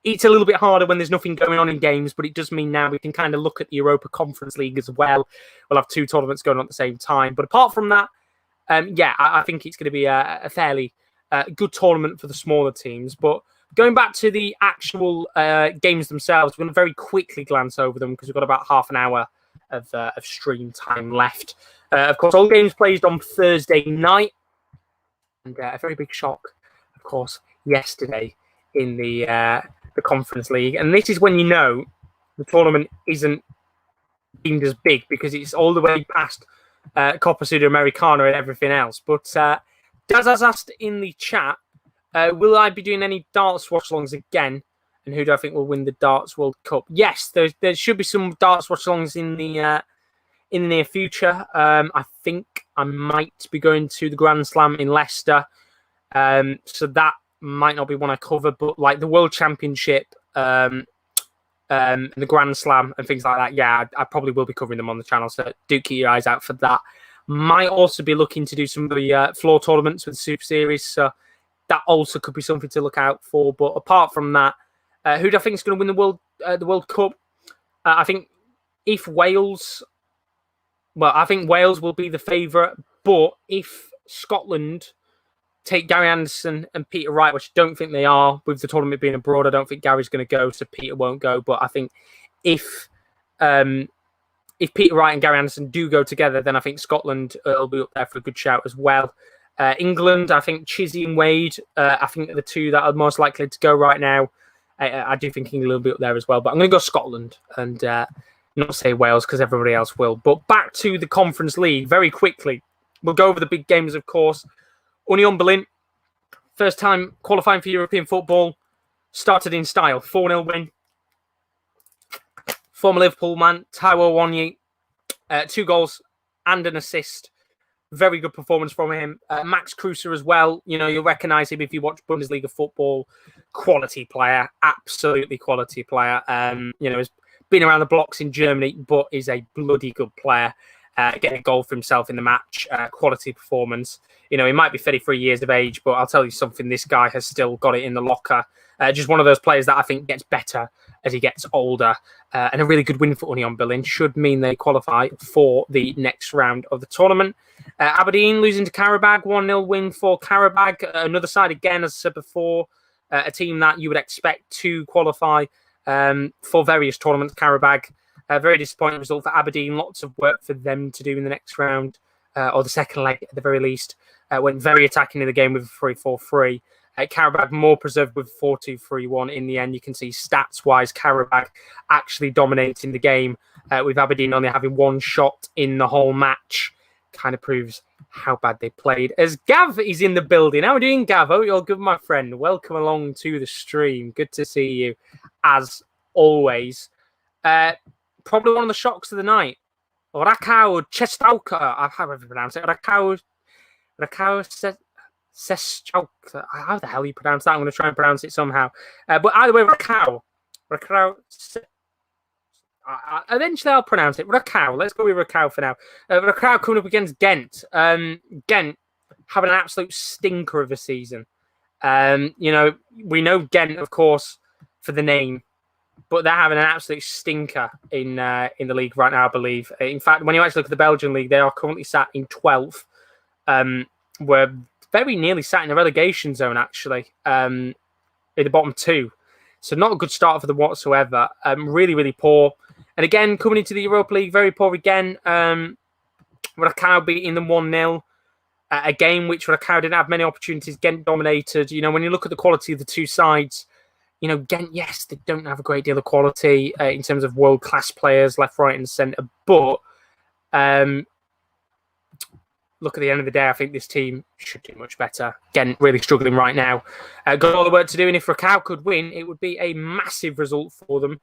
it's a little bit harder when there's nothing going on in games, but it does mean now we can kind of look at the Europa Conference League as well. We'll have 2 tournaments going on at the same time. But apart from that, I think it's going to be a fairly good tournament for the smaller teams. But going back to the actual games themselves, we're going to very quickly glance over them because we've got about half an hour of stream time left. Of course, all games played on Thursday night. And a very big shock, of course, yesterday in the Conference League. And this is when you know the tournament isn't deemed as big because it's all the way past Copa Sudamericana and everything else. But Daz has asked in the chat, will I be doing any darts watch-alongs again? And who do I think will win the Darts World Cup? Yes, there should be some darts watch-alongs in the near future. I think I might be going to the Grand Slam in Leicester. So that might not be one I cover, but like the World Championship and the Grand Slam and things like that, yeah, I probably will be covering them on the channel, so do keep your eyes out for that. Might also be looking to do some of the floor tournaments with the Super Series, so that also could be something to look out for. But apart from that, who do I think is going to win the World Cup? I think if Wales... Well, I think Wales will be the favourite, but if Scotland take Gary Anderson and Peter Wright, which I don't think they are, with the tournament being abroad, I don't think Gary's going to go, so Peter won't go. But I think if Peter Wright and Gary Anderson do go together, then I think Scotland will be up there for a good shout as well. England, I think Chizzy and Wade, I think are the 2 that are most likely to go right now. I do think England will be up there as well, but I'm going to go Scotland and not say Wales because everybody else will. But back to the Conference League very quickly. We'll go over the big games, of course. Union Berlin, first time qualifying for European football, started in style. 4-0 win. Former Liverpool man, Taiwo Wanyi, 2 goals and an assist. Very good performance from him. Max Kruse as well. You know, you'll recognise him if you watch Bundesliga football. Quality player, absolutely quality player. You know, has been around the blocks in Germany, but is a bloody good player. Getting a goal for himself in the match, quality performance. You know, he might be 33 years of age, but I'll tell you something, this guy has still got it in the locker. Just one of those players that I think gets better as he gets older. And a really good win for Union Berlin should mean they qualify for the next round of the tournament. Aberdeen losing to Karabag, 1-0 win for Karabag. Another side, again, as I said before, a team that you would expect to qualify for various tournaments. Karabag, a very disappointing result for Aberdeen. Lots of work for them to do in the next round, or the second leg at the very least. Went very attacking in the game with a 3-4-3. Karabag more preserved with 4-2-3-1 in the end. You can see stats-wise, Karabag actually dominating the game with Aberdeen only having 1 shot in the whole match. Kind of proves how bad they played. As Gav is in the building. How are we doing, Gav? Oh, you're good, my friend. Welcome along to the stream. Good to see you, as always. Probably one of the shocks of the night. Rakau Chestauka. How do I pronounce it? Rakau Sestauka. How the hell you pronounce that? I'm going to try and pronounce it somehow. But either way, Rakau. Eventually, I'll pronounce it. Rakau. Let's go with Rakau for now. Rakau coming up against Ghent. Ghent having an absolute stinker of a season. You know, we know Ghent, of course, for the name, but they're having an absolute stinker in the league right now, I believe. In fact, when you actually look at the Belgian league, they are currently sat in 12th. We're very nearly sat in the relegation zone, actually, in the bottom 2. So not a good start for them whatsoever. Really, really poor. And again, coming into the Europa League, very poor again. Rakau beating them 1-0. A game which Rakau didn't have many opportunities. Ghent dominated. You know, when you look at the quality of the 2 sides, you know, Ghent, yes, they don't have a great deal of quality in terms of world-class players, left, right, and centre. But look, at the end of the day, I think this team should do much better. Ghent really struggling right now. Got all the work to do, and if Rakau could win, it would be a massive result for them.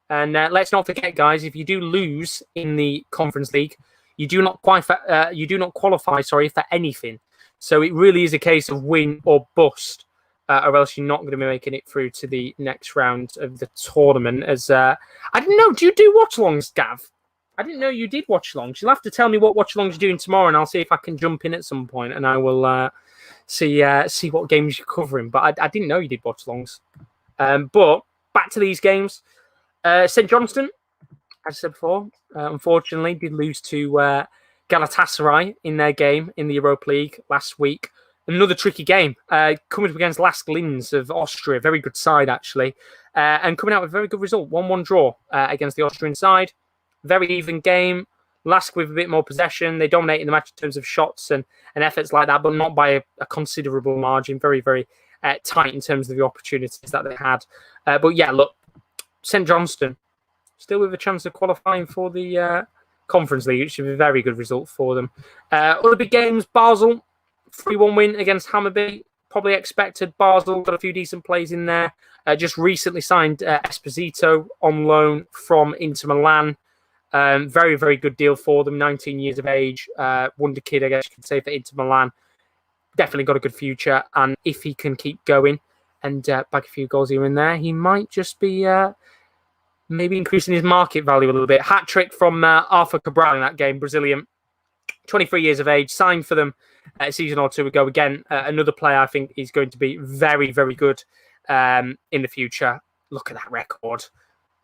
And let's not forget, guys, if you do lose in the Conference League, you do not qualify for anything. So it really is a case of win or bust, or else you're not going to be making it through to the next round of the tournament. As I don't know, do you do watch-alongs, Gav? I didn't know you did watch-alongs. You'll have to tell me what watch-alongs you're doing tomorrow, and I'll see if I can jump in at some point, and I will see what games you're covering. But I didn't know you did watch-alongs. But back to these games. St Johnstone, as I said before, unfortunately did lose to Galatasaray in their game in the Europa League last week. Another tricky game, coming up against Lask Linz of Austria, very good side actually, and coming out with a very good result, 1-1 draw against the Austrian side. Very even game. Lask with a bit more possession. They dominated the match in terms of shots and efforts like that, but not by a considerable margin. Very, very tight in terms of the opportunities that they had. But yeah, look, St Johnstone still with a chance of qualifying for the Conference League, which should be a very good result for them. Other big games, Basel, 3-1 win against Hammarby. Probably expected. Basel got a few decent plays in there. Just recently signed Esposito on loan from Inter Milan. Very, very good deal for them. 19 years of age. Wonder kid, I guess you could say, for Inter Milan. Definitely got a good future. And if he can keep going and bag a few goals here and there, he might just be maybe increasing his market value a little bit. Hat-trick from Arthur Cabral in that game, Brazilian. 23 years of age, signed for them a season or two ago. Again, another player I think is going to be very, very good in the future. Look at that record.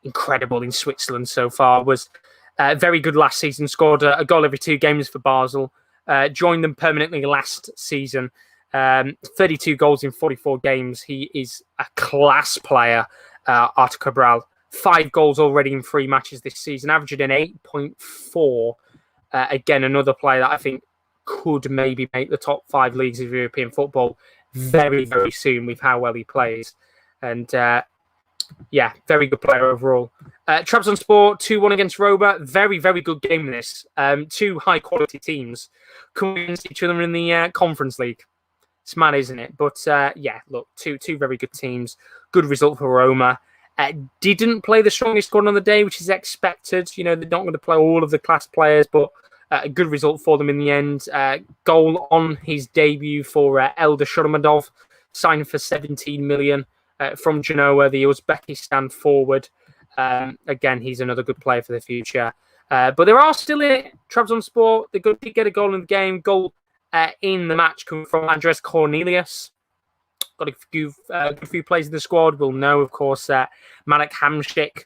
Incredible in Switzerland so far. Was very good last season. Scored a goal every 2 games for Basel. Joined them permanently last season. 32 goals in 44 games. He is a class player, Arthur Cabral. 5 goals already in 3 matches this season, averaging an 8.4. Again, another player that I think could maybe make the top 5 leagues of European football very, very soon with how well he plays. And yeah, very good player overall. Trabzonspor 2-1 against Roma. Very, very good game this. 2 high-quality teams coming against each other in the Conference League. It's mad, isn't it? But yeah, look, two very good teams. Good result for Roma. Didn't play the strongest squad on the day, which is expected. You know, they're not going to play all of the class players, but a good result for them in the end. Goal on his debut for Eldar Shomurodov, signed for 17 million from Genoa, the Uzbekistan forward. Again, he's another good player for the future. But there are still in it. Trabzonspor, they did get a goal in the game. Goal in the match coming from Andres Cornelius. Got a good few players in the squad. We'll know, of course, Malek Hamšík,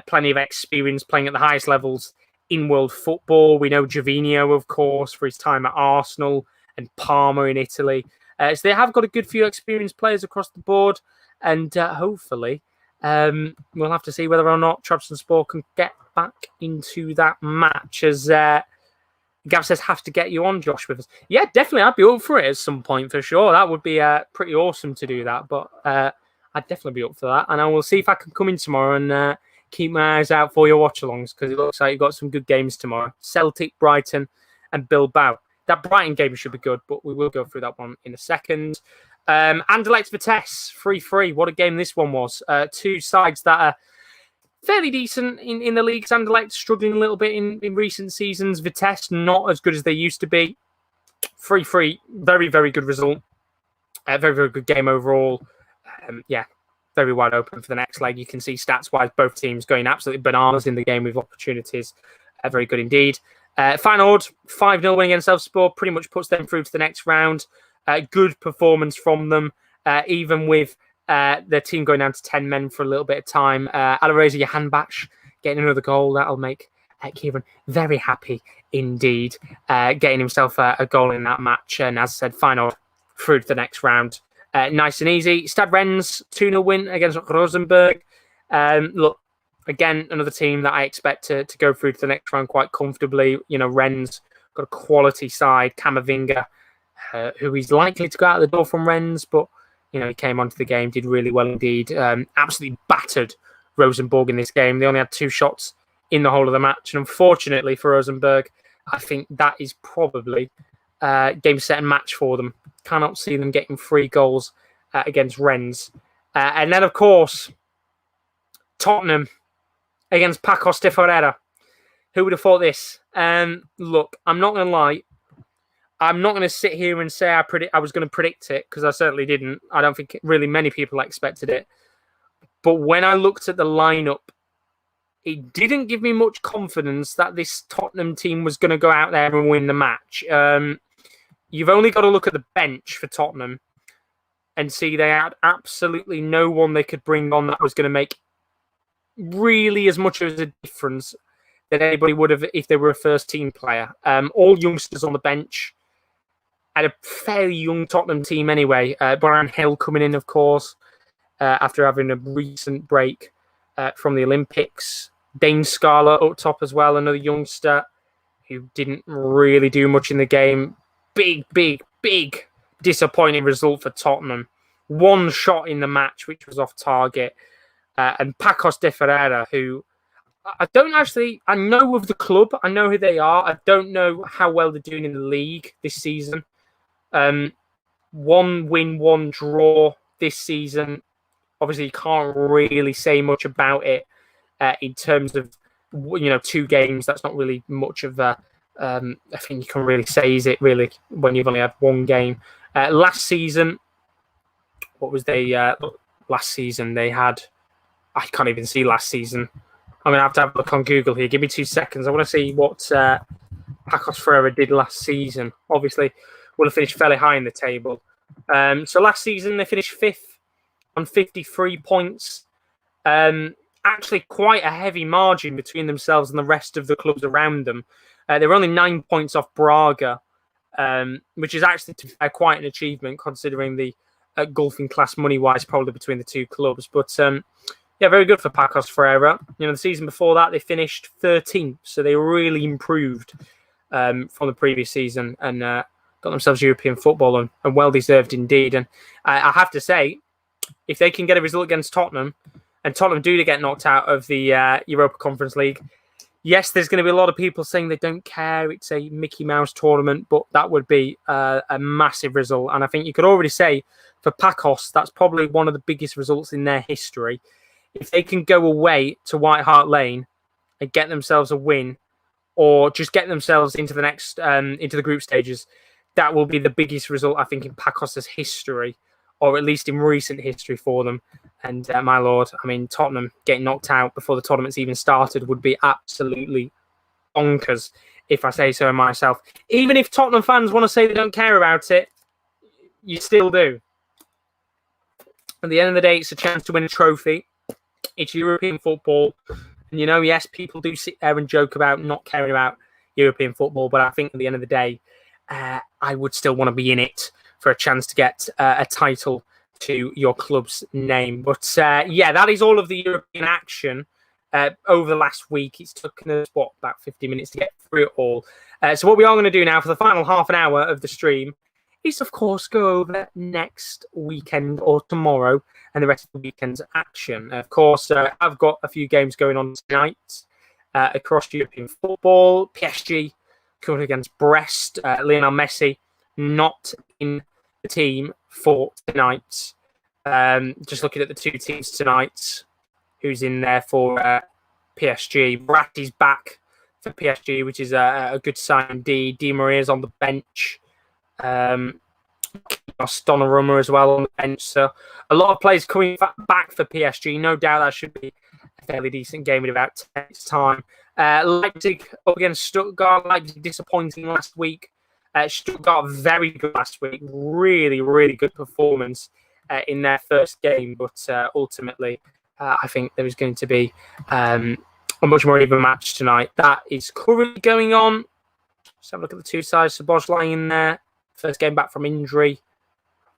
plenty of experience playing at the highest levels in world football. We know Gervinho, of course, for his time at Arsenal and Parma in Italy. So they have got a good few experienced players across the board. And hopefully, we'll have to see whether or not Trabzonspor can get back into that match. As Gav says, have to get you on, Josh, with us. Yeah, definitely. I'd be up for it at some point for sure. That would be pretty awesome to do that. But I'd definitely be up for that. And I will see if I can come in tomorrow and keep my eyes out for your watch-alongs, because it looks like you've got some good games tomorrow. Celtic, Brighton, and Bilbao. That Brighton game should be good, but we will go through that one in a second. Anderlecht Vitesse, 3-3. What a game this one was. 2 sides that are fairly decent in the league. Anderlecht struggling a little bit in recent seasons. Vitesse not as good as they used to be. 3-3, very, very good result. Very, very good game overall. Yeah, very wide open for the next leg. You can see stats-wise, both teams going absolutely bananas in the game with opportunities. Very good indeed. Feyenoord, 5-0 win against Elfsborg, pretty much puts them through to the next round. Good performance from them, even with their team going down to 10 men for a little bit of time. Alireza Jahanbakhsh getting another goal. That'll make Kieran very happy indeed, getting himself a goal in that match. And as I said, Feyenoord through to the next round. Nice and easy. Stade Rennes, 2-0 win against Rosenborg. Look, again, another team that I expect to go through to the next round quite comfortably. You know, Rennes got a quality side. Camavinga, who is likely to go out the door from Rennes, but you know, he came onto the game, did really well indeed. Absolutely battered Rosenborg in this game. They only had 2 shots in the whole of the match. And unfortunately for Rosenborg, I think that is probably game, set and match for them. Cannot see them getting 3 goals against Rennes. And then, of course, Tottenham against Pacos de Ferreira. Who would have thought this? Look, I'm not going to lie. I'm not going to sit here and say I was going to predict it, because I certainly didn't. I don't think really many people expected it. But when I looked at the lineup it didn't give me much confidence that this Tottenham team was going to go out there and win the match. You've only got to look at the bench for Tottenham and see they had absolutely no one they could bring on that was going to make really as much of a difference that anybody would have if they were a first-team player. All youngsters on the bench. Had a fairly young Tottenham team anyway. Brian Hill coming in, of course, after having a recent break from the Olympics. Dane Scarlett up top as well, another youngster who didn't really do much in the game. Big disappointing result for Tottenham. One shot in the match, which was off target. And Pacos de Ferreira, who I know of the club. I know who they are. I don't know how well they're doing in the league this season. 1 win, 1 draw this season. Obviously, you can't really say much about it in terms of 2 games. That's not really much of a thing you can really say, is it? Really, when you've only had 1 game. Last season, what was they? Last season they had. I can't even see last season. I'm going to have a look on Google here. Give me 2 seconds. I want to see what Pacos Ferreira did last season. Obviously, will have finished fairly high in the table. So last season, they finished 5th on 53 points. Actually, quite a heavy margin between themselves and the rest of the clubs around them. They were only 9 points off Braga, which is actually quite an achievement considering the golfing class money-wise probably between the 2 clubs. But yeah, very good for Pacos Ferreira. The season before that, they finished 13th, so they really improved from the previous season and got themselves European football, and well-deserved indeed. And I have to say, if they can get a result against Tottenham, and Tottenham do get knocked out of the Europa Conference League, yes, there's going to be a lot of people saying they don't care, it's a Mickey Mouse tournament, but that would be a massive result. And I think you could already say, for Pacos, that's probably one of the biggest results in their history. If they can go away to White Hart Lane and get themselves a win, or just get themselves into the next into the group stages, that will be the biggest result, I think, in Pacos' history, or at least in recent history for them. And my lord, I mean, Tottenham getting knocked out before the tournament's even started would be absolutely bonkers, if I say so myself. Even if Tottenham fans want to say they don't care about it, you still do. At the end of the day, it's a chance to win a trophy. It's European football. And, yes, people do sit there and joke about not caring about European football, but I think at the end of the day, I would still want to be in it for a chance to get a title to your club's name. But, yeah, that is all of the European action over the last week. It's taken us, about 50 minutes to get through it all. So what we are going to do now for the final half an hour of the stream is, of course, go over next weekend or tomorrow and the rest of the weekend's action. Of course, I've got a few games going on tonight across European football. PSG coming against Brest. Lionel Messi not in the team for tonight. Just looking at the 2 teams tonight, who's in there for PSG. Verratti's back for PSG, which is a good sign indeed. Di Maria's on the bench. Donnarumma as well on the bench. So a lot of players coming back for PSG. No doubt that should be a fairly decent game in about 10 minutes' time. Leipzig up against Stuttgart. Leipzig disappointing last week. Stuttgart very good last week. Really, really good performance in their first game. But ultimately, I think there is going to be a much more even match tonight. That is currently going on. Let's have a look at the 2 sides. Szoboszlai in there. First game back from injury.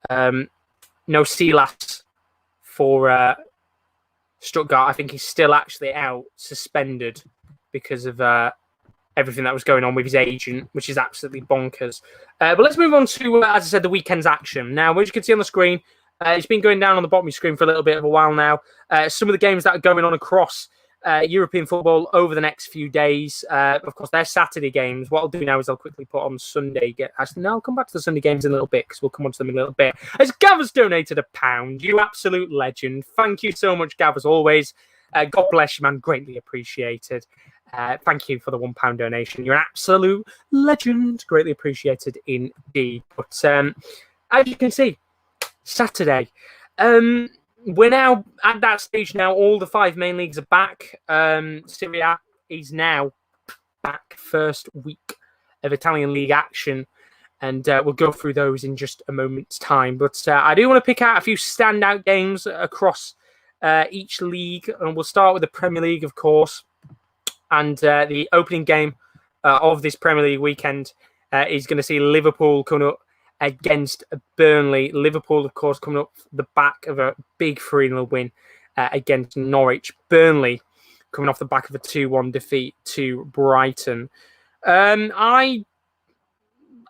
No Silas for Stuttgart. I think he's still actually out, suspended, because of everything that was going on with his agent, which is absolutely bonkers. But let's move on to, as I said, the weekend's action. Now, as you can see on the screen, it's been going down on the bottom of your screen for a little bit of a while now. Some of the games that are going on across European football over the next few days. Of course, they're Saturday games. What I'll do now is I'll quickly put on Sunday. I'll come back to the Sunday games in a little bit because we'll come on to them in a little bit. As Gav has donated £1, you absolute legend. Thank you so much, Gav, as always. God bless you, man. Greatly appreciated. Thank you for the £1 donation. You're an absolute legend. Greatly appreciated indeed. But as you can see, Saturday. we're now at that stage now. All the 5 main leagues are back. Serie A is now back, first week of Italian league action, and we'll go through those in just a moment's time. But I do want to pick out a few standout games across each league, and we'll start with the Premier League, of course. And the opening game of this Premier League weekend is going to see Liverpool coming up against Burnley. Liverpool, of course, coming up the back of a big 3-0 win against Norwich. Burnley coming off the back of a 2-1 defeat to Brighton. I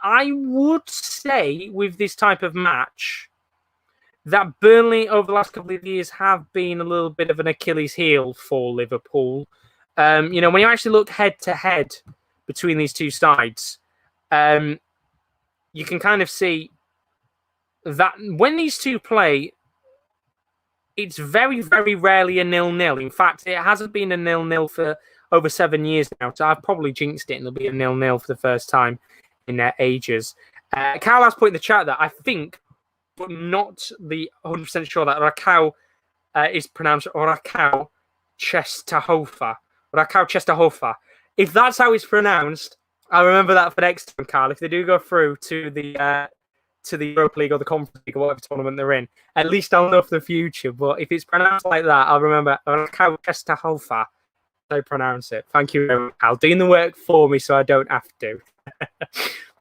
would say with this type of match that Burnley over the last couple of years have been a little bit of an Achilles heel for Liverpool. When you actually look head to head between these two sides, you can kind of see that when these two play, it's very, very rarely a 0-0. In fact, it hasn't been a 0-0 for over 7 years now. So I've probably jinxed it and it'll be a 0-0 for the first time in their ages. Carl has put in the chat that I think, but not the 100% sure, that Rakau is pronounced Rakau Czestochowa. Rakau Czestochowa. If that's how it's pronounced, I'll remember that for next time, Carl. If they do go through to the Europa League or the Conference League or whatever tournament they're in, at least I'll know for the future. But if it's pronounced like that, I'll remember Rakau Czestochowa. I pronounce it. Thank you very much, Carl. Doing the work for me so I don't have to.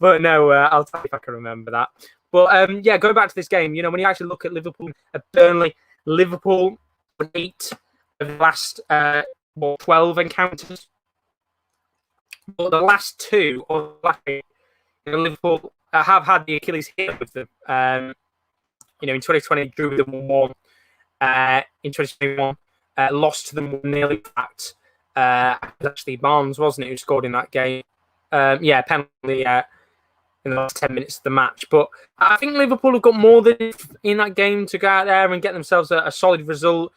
But no, I'll tell you if I can remember that. But going back to this game, when you actually look at Liverpool, at Burnley, Liverpool won 8 of the last 12 encounters. But the last 2, Liverpool have had the Achilles heel with them. In 2020, drew them 1-1. In 2021, lost to them 1-0. In fact, it was actually Barnes, wasn't it, who scored in that game? Penalty in the last 10 minutes of the match. But I think Liverpool have got more than in that game to go out there and get themselves a solid result.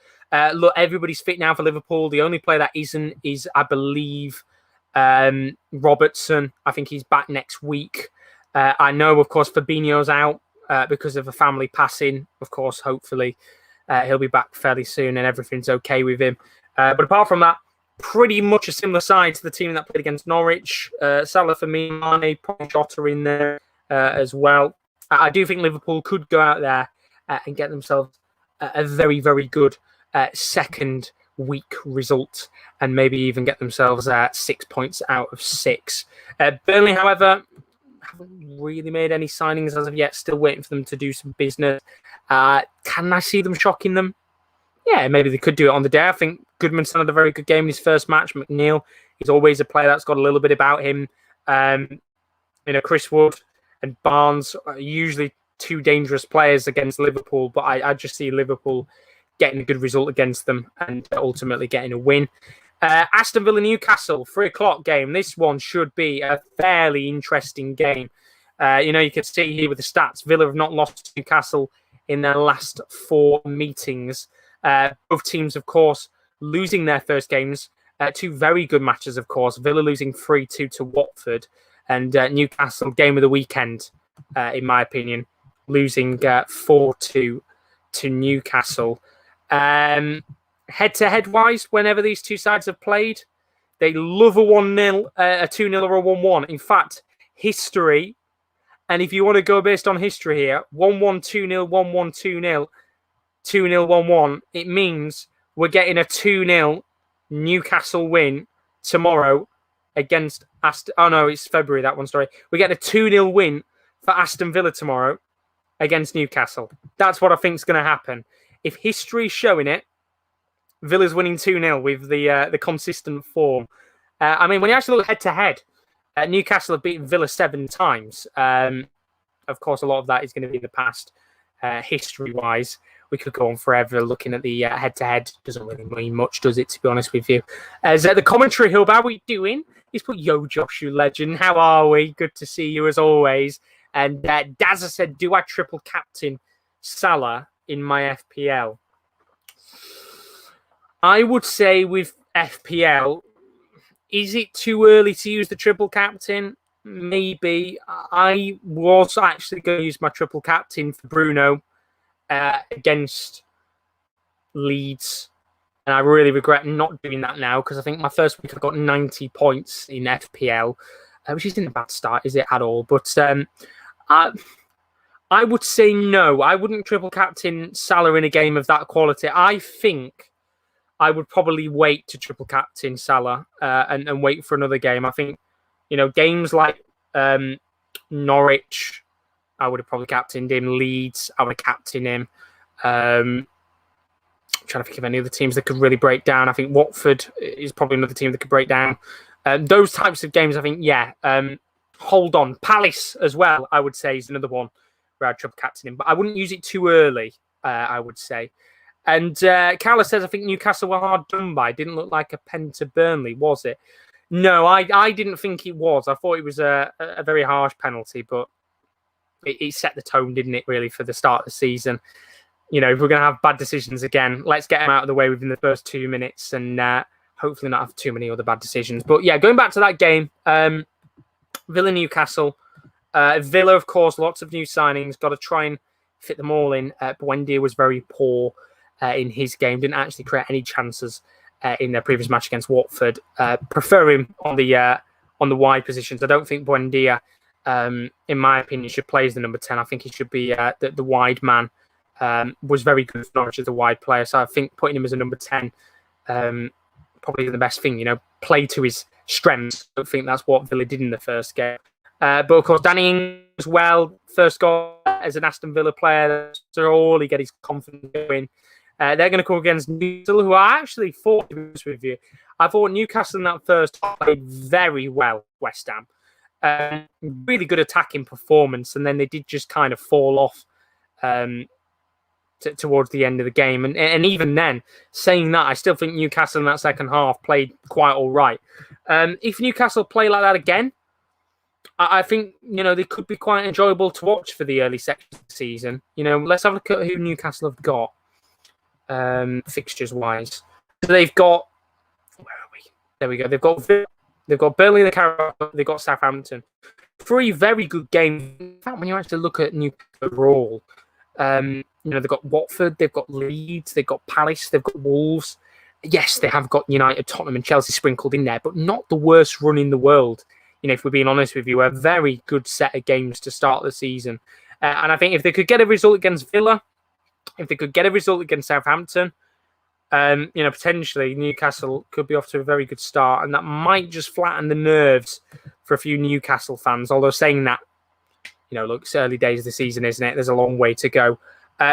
Look, everybody's fit now for Liverpool. The only player that isn't is, I believe, Robertson. I think he's back next week. I know, of course, Fabinho's out because of a family passing. Of course, hopefully, he'll be back fairly soon and everything's okay with him. But apart from that, pretty much a similar side to the team that played against Norwich. Salah, Firmino, Mane, probably Jota in there as well. I do think Liverpool could go out there and get themselves a very, very good second week result and maybe even get themselves 6 points out of 6. Burnley, however, haven't really made any signings as of yet. Still waiting for them to do some business. Can I see them shocking them? Yeah, maybe they could do it on the day. I think Goodmanson had a very good game in his first match. McNeil, he's always a player that's got a little bit about him. Chris Wood and Barnes are usually 2 dangerous players against Liverpool, but I just see Liverpool getting a good result against them and ultimately getting a win. Aston Villa Newcastle, 3:00 game. This one should be a fairly interesting game. You can see here with the stats, Villa have not lost to Newcastle in their last 4 meetings. Both teams, of course, losing their first games. 2 very good matches, of course. Villa losing 3-2 to Watford, and Newcastle, game of the weekend, in my opinion, losing 4-2 to Newcastle. Head-to-head wise, whenever these two sides have played, they love a 1-0, a 2-0 or a 1-1. In fact, history, and if you want to go based on history here, 1-1, 2-0, 1-1, 2-0, 2-0, 1-1, it means we're getting a 2-0 Newcastle win tomorrow against Aston... Oh, no, it's February, that one, sorry. We're getting a 2-0 win for Aston Villa tomorrow against Newcastle. That's what I think is going to happen. If history's showing it, Villa's winning 2-0 with the consistent form. When you actually look head-to-head, Newcastle have beaten Villa 7 times. Of course, a lot of that is going to be in the past, history-wise. We could go on forever looking at the head-to-head. Doesn't really mean much, does it, to be honest with you? As the commentary hub, how are we doing? He's put, yo, Josh, you legend. How are we? Good to see you, as always. And Dazza said, do I triple captain Salah in my FPL? I would say with FPL, is it too early to use the triple captain? Maybe. I was actually going to use my triple captain for Bruno against Leeds. And I really regret not doing that now because I think my first week I got 90 points in FPL, which isn't a bad start, is it, at all? But I would say no. I wouldn't triple captain Salah in a game of that quality. I think I would probably wait to triple captain Salah and wait for another game. I think, games like Norwich, I would have probably captained him. Leeds, I would have captained him. Trying to think of any other teams that could really break down. I think Watford is probably another team that could break down. Those types of games, I think, hold on. Palace as well, I would say, is another one where I'd triple captain him. But I wouldn't use it too early, I would say. And Carla says, I think Newcastle were hard done by. Didn't look like a pen to Burnley, was it? No, I didn't think it was. I thought it was a very harsh penalty, but it set the tone, didn't it, really, for the start of the season. If we're going to have bad decisions again, let's get them out of the way within the first 2 minutes and hopefully not have too many other bad decisions. But yeah, going back to that game, Villa-Newcastle. Villa, of course, lots of new signings. Got to try and fit them all in. Buendia was very poor in his game. Didn't actually create any chances in their previous match against Watford. Prefer him on the wide positions. I don't think Buendia, in my opinion, should play as the number 10. I think he should be the wide man. Was very good for Norwich as a wide player. So I think putting him as a number 10 probably the best thing, play to his strengths. I don't think that's what Villa did in the first game. But of course, Danny Ings as well, first goal as an Aston Villa player. So all he get his confidence going. They're going to come against Newcastle, who I actually thought, to be honest with you, I thought Newcastle in that first played very well, West Ham. Really good attacking performance, and then they did just kind of fall off towards the end of the game. And even then, saying that, I still think Newcastle in that second half played quite all right. If Newcastle play like that again, I think, they could be quite enjoyable to watch for the early section of the season. Let's have a look at who Newcastle have got fixtures-wise. So they've got... Where are we? There we go. They've got Burnley, the Carabao, they've got Southampton. 3 very good games. In fact, when you actually look at Newcastle overall, they've got Watford, they've got Leeds, they've got Palace, they've got Wolves. Yes, they have got United, Tottenham and Chelsea sprinkled in there, but not the worst run in the world. If we're being honest with you, a very good set of games to start the season. And I think if they could get a result against Villa, if they could get a result against Southampton, potentially Newcastle could be off to a very good start, and that might just flatten the nerves for a few Newcastle fans. Although saying that, look, it's early days of the season, isn't it? There's a long way to go.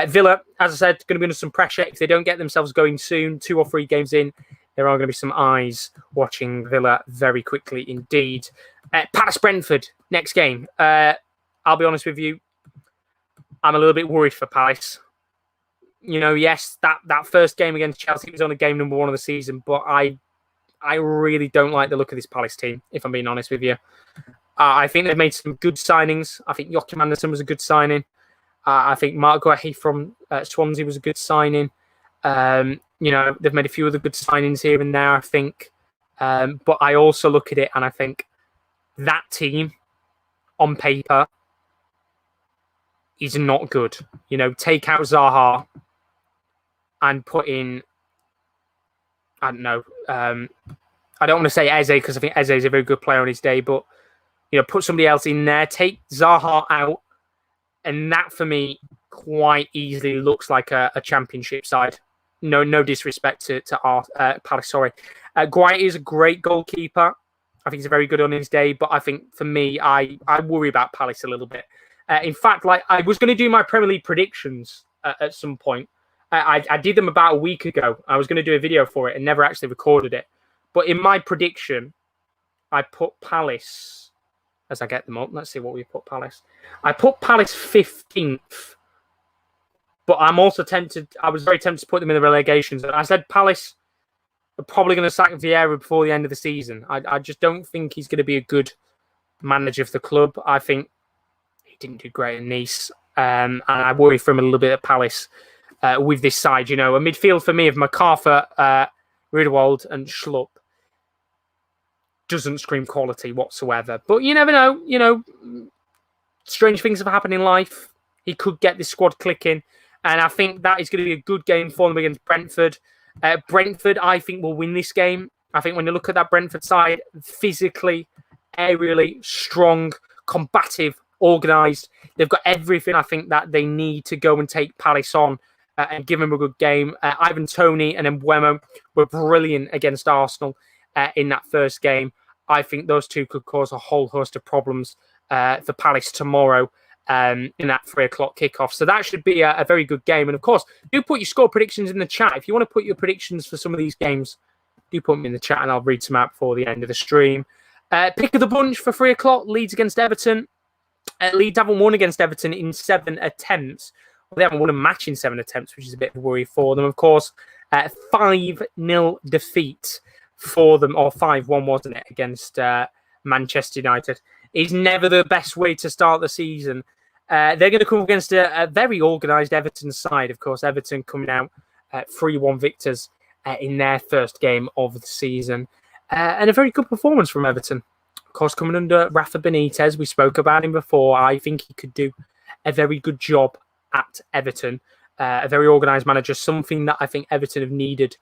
Villa, as I said, going to be under some pressure. If they don't get themselves going soon, 2 or 3 games in, there are going to be some eyes watching Villa very quickly indeed. Palace Brentford, next game. I'll be honest with you, I'm a little bit worried for Palace. Yes, that first game against Chelsea was only game number 1 of the season, but I really don't like the look of this Palace team, if I'm being honest with you. I think they've made some good signings. I think Joachim Andersen was a good signing. I think Mark Guehi from Swansea was a good signing. They've made a few other good signings here and there, I think. But I also look at it and I think that team on paper is not good. Take out Zaha and put in, I don't know, I don't want to say Eze because I think Eze is a very good player on his day, but, put somebody else in there, take Zaha out, and that for me quite easily looks like a championship side. No disrespect to Palace, sorry. Guai is a great goalkeeper. I think he's very good on his day, but I think for me, I worry about Palace a little bit. In fact, I was going to do my Premier League predictions at some point. I did them about a week ago. I was going to do a video for it and never actually recorded it. But in my prediction, I put Palace, as I get them up. Let's see what we put Palace. I put Palace 15th. But I'm also tempted. I was very tempted to put them in the relegations. I said Palace are probably going to sack Vieira before the end of the season. I just don't think he's going to be a good manager for the club. I think he didn't do great in Nice. And I worry for him a little bit at Palace with this side. A midfield for me of MacArthur, Riedewald and Schlupp doesn't scream quality whatsoever. But you never know. Strange things have happened in life. He could get this squad clicking. And I think that is going to be a good game for them against Brentford. Brentford, I think, will win this game. I think when you look at that Brentford side, physically, aerially, strong, combative, organised. They've got everything, I think, that they need to go and take Palace on and give them a good game. Ivan Toney and Mbeumo were brilliant against Arsenal in that first game. I think those two could cause a whole host of problems for Palace tomorrow in that 3 o'clock kickoff. So that should be a very good game. And of course, do put your score predictions in the chat. If you want to put your predictions for some of these games, do put them in the chat and I'll read some out before the end of the stream. Pick of the bunch for 3 o'clock, Leeds against Everton. Leeds haven't won against Everton in 7 attempts. Well, they haven't won a match in 7 attempts, which is a bit of a worry for them. Of course, 5-0 defeat for them, or 5-1, wasn't it, against Manchester United. Is never the best way to start the season. They're going to come against a very organised Everton side. Of course, Everton coming out 3-1 victors in their first game of the season. And a very good performance from Everton. Of course, coming under Rafa Benitez, we spoke about him before. I think he could do a very good job at Everton. A very organised manager, something that I think Everton have needed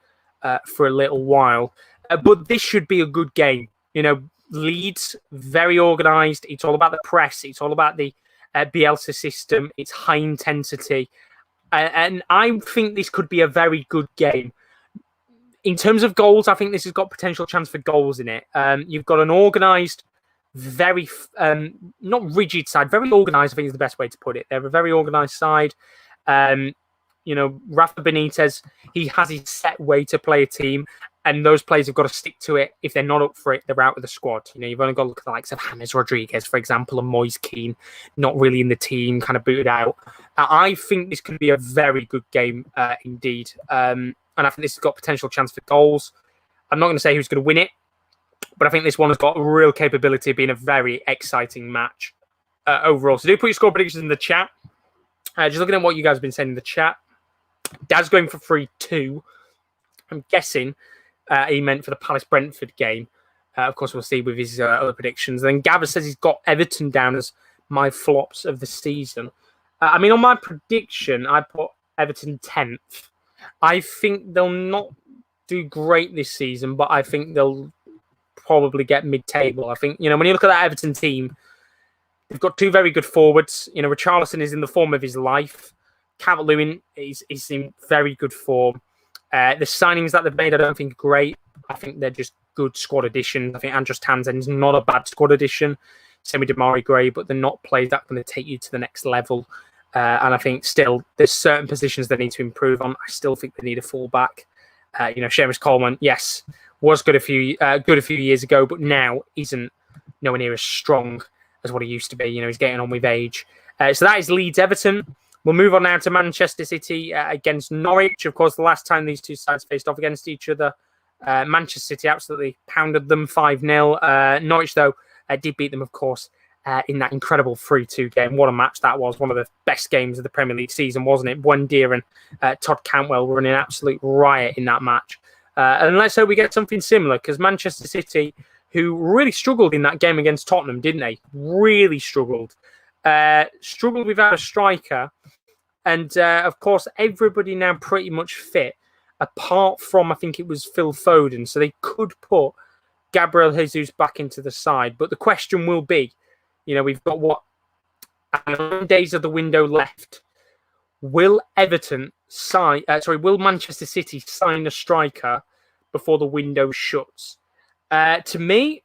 for a little while. But this should be a good game. You know, Leeds, very organised. It's all about the press. It's all about the Bielsa system. It's high intensity. And I think this could be a very good game. In terms of goals, I think this has got potential chance for goals in it. You've got an organised, very, not rigid side, very organised, I think is the best way to put it. They're a very organised side. You know, Rafa Benitez, he has his set way to play a team, and those players have got to stick to it. If they're not up for it, they're out of the squad. You know, you've only got to look at the likes of James Rodriguez, for example, and Moise Keane, not really in the team, kind of booted out. I think this could be a very good game indeed. And I think this has got potential chance for goals. I'm not going to say who's going to win it, but I think this one has got a real capability of being a very exciting match overall. So do put your score predictions in the chat. Just looking at what you guys have been saying in the chat. Dad's going for 3-2. I'm guessing he meant for the Palace-Brentford game. Of course, we'll see with his other predictions. Then Gavin says he's got Everton down as my flops of the season. I mean, on my prediction, I put Everton 10th. I think they'll not do great this season, but I think they'll probably get mid-table. I think, you know, when you look at that Everton team, they've got two very good forwards. You know, Richarlison is in the form of his life. Calvert-Lewin is in very good form. The signings that they've made, I don't think are great. I think they're just good squad additions. I think Andros Townsend's not a bad squad addition. Same with Damari Gray, but they're not players that are going to take you to the next level. And I think still there's certain positions they need to improve on. I still think they need a fullback. You know, Seamus Coleman, yes, was good a few years ago, but now isn't nowhere near as strong as what he used to be. You know, he's getting on with age. So that is Leeds Everton. We'll move on now to Manchester City against Norwich. Of course, the last time these two sides faced off against each other, Manchester City absolutely pounded them 5-0. Norwich, though, did beat them, of course, in that incredible 3-2 game. What a match that was. One of the best games of the Premier League season, wasn't it? Buendia and Todd Cantwell were in an absolute riot in that match. And let's hope we get something similar, because Manchester City, who really struggled in that game against Tottenham, didn't they? Really struggled. Struggled without a striker. And, of course, everybody now pretty much fit, apart from, I think it was Phil Foden. So they could put Gabriel Jesus back into the side. But the question will be, you know, we've got 9 days of the window left. Will Manchester City sign a striker before the window shuts? To me,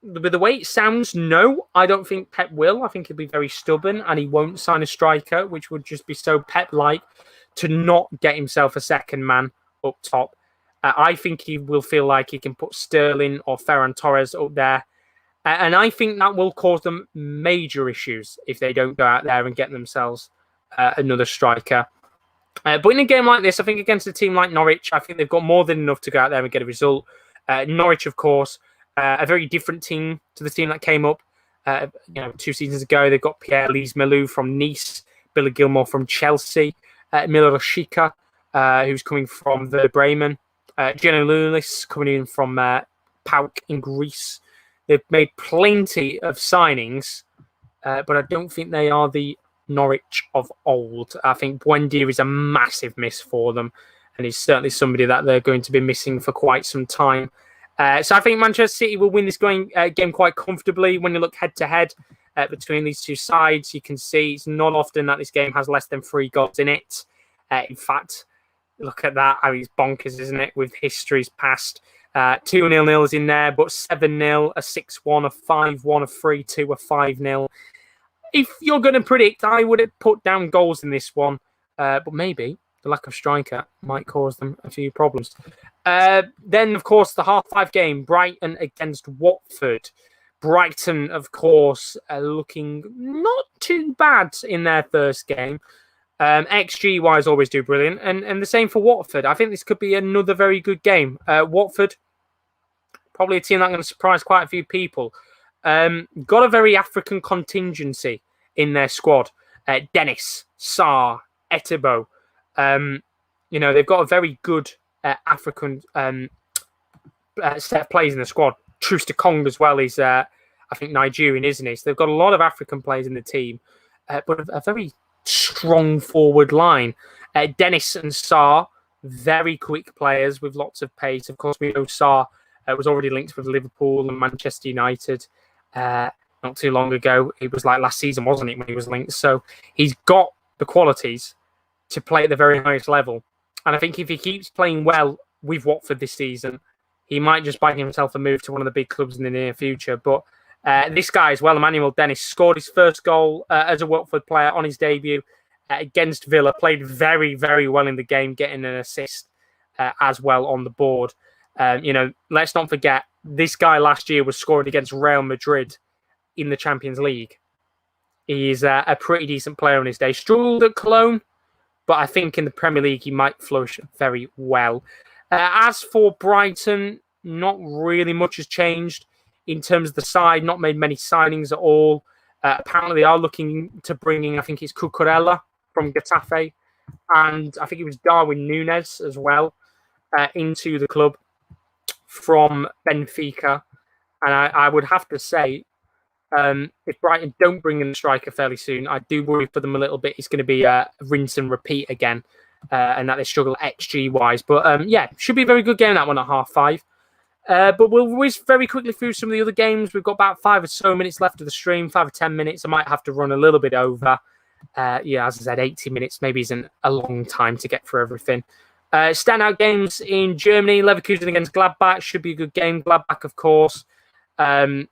with the way it sounds, no, I don't think Pep will. I think he'll be very stubborn and he won't sign a striker, which would just be so Pep-like to not get himself a second man up top. I think he will feel like he can put Sterling or Ferran Torres up there. And I think that will cause them major issues if they don't go out there and get themselves another striker. But in a game like this, I think against a team like Norwich, I think they've got more than enough to go out there and get a result. Norwich, of course, a very different team to the team that came up 2 seasons ago. They've got Pierre-Lise Melou from Nice, Billy Gilmore from Chelsea, Milo Rashica, who's coming from Werder Bremen, Geno Lulis coming in from PAOK in Greece. They've made plenty of signings, but I don't think they are the Norwich of old. I think Buendia is a massive miss for them, and he's certainly somebody that they're going to be missing for quite some time. So I think Manchester City will win this game quite comfortably. When you look head-to-head between these two sides, you can see it's not often that this game has less than 3 goals in it. In fact, look at that. I mean, it's bonkers, isn't it, with history's past. 2 0-0s in there, but 7-0, a 6-1, a 5-1, a 3-2, a 5-0. If you're going to predict, I would have put down goals in this one, but maybe the lack of striker might cause them a few problems. Then, of course, the half-5 game, Brighton against Watford. Brighton, of course, looking not too bad in their first game. XG-wise, always do brilliant. And the same for Watford. I think this could be another very good game. Watford, probably a team that's going to surprise quite a few people. Got a very African contingency in their squad. Dennis, Sarr, Etebo. They've got a very good African set of players in the squad. Truce Kong as well is, I think, Nigerian, isn't he? So they've got a lot of African players in the team, but a very strong forward line. Dennis and Sarr, very quick players with lots of pace. Of course, we know Sarr was already linked with Liverpool and Manchester United not too long ago. It was like last season, wasn't it, when he was linked? So he's got the qualities to play at the very highest level. And I think if he keeps playing well with Watford this season, he might just buy himself a move to one of the big clubs in the near future. But this guy as well, Emmanuel Dennis, scored his first goal as a Watford player on his debut against Villa. Played very, very well in the game, getting an assist as well on the board. Let's not forget, this guy last year was scoring against Real Madrid in the Champions League. He's a pretty decent player on his day. Struggled at Cologne, but I think in the Premier League he might flourish very well. As for Brighton, not really much has changed in terms of the side. Not made many signings at all. Apparently they are looking to bring in, I think it's Cucurella from Getafe, and I think it was Darwin Núñez as well into the club from Benfica. And I would have to say, if Brighton don't bring in a striker fairly soon, I do worry for them a little bit. It's going to be a rinse and repeat again, and that they struggle XG-wise. But should be a very good game, that one at 5:30. But we'll whiz very quickly through some of the other games. We've got about 5 or so minutes left of the stream, 5 or 10 minutes. I might have to run a little bit over. As I said, 80 minutes maybe isn't a long time to get through everything. Standout games in Germany, Leverkusen against Gladbach. Should be a good game. Gladbach, of course, getting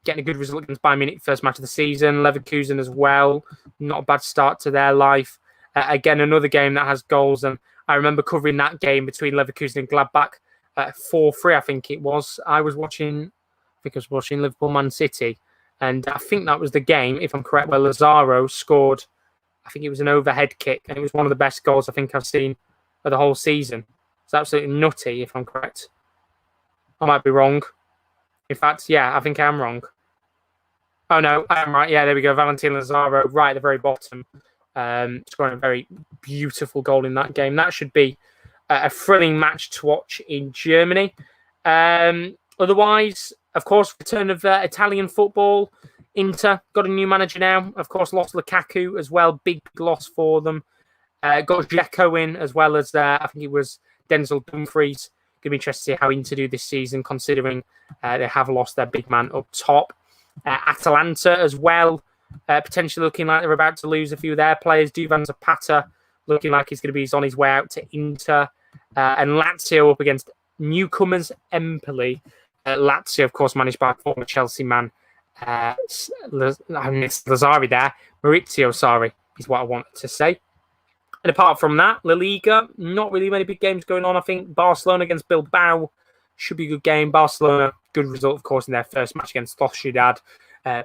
a good result against Bayern Munich, first match of the season. Leverkusen as well. Not a bad start to their life. Again, another game that has goals. And I remember covering that game between Leverkusen and Gladbach. 4-3, I think it was. I was watching Liverpool Man City. And I think that was the game, if I'm correct, where Lazaro scored, I think it was an overhead kick. And it was one of the best goals I think I've seen of the whole season. It's absolutely nutty, if I'm correct. I might be wrong. In fact, I think I am wrong. Oh, no, I am right. Yeah, there we go. Valentin Lazaro right at the very bottom. Scoring a very beautiful goal in that game. That should be a thrilling match to watch in Germany. Otherwise, of course, return of Italian football. Inter got a new manager now. Of course, lost Lukaku as well. Big loss for them. Got Dzeko in as well as I think it was Denzel Dumfries. Going to be interesting to see how Inter do this season, considering they have lost their big man up top. Atalanta as well, potentially looking like they're about to lose a few of their players. Duvan Zapata looking like he's going to be on his way out to Inter. And Lazio up against newcomers Empoli. Lazio, of course, managed by former Chelsea man Lazari there. Maurizio Sarri is what I wanted to say. And apart from that, La Liga, not really many big games going on. I think Barcelona against Bilbao should be a good game. Barcelona, good result, of course, in their first match against Sociedad.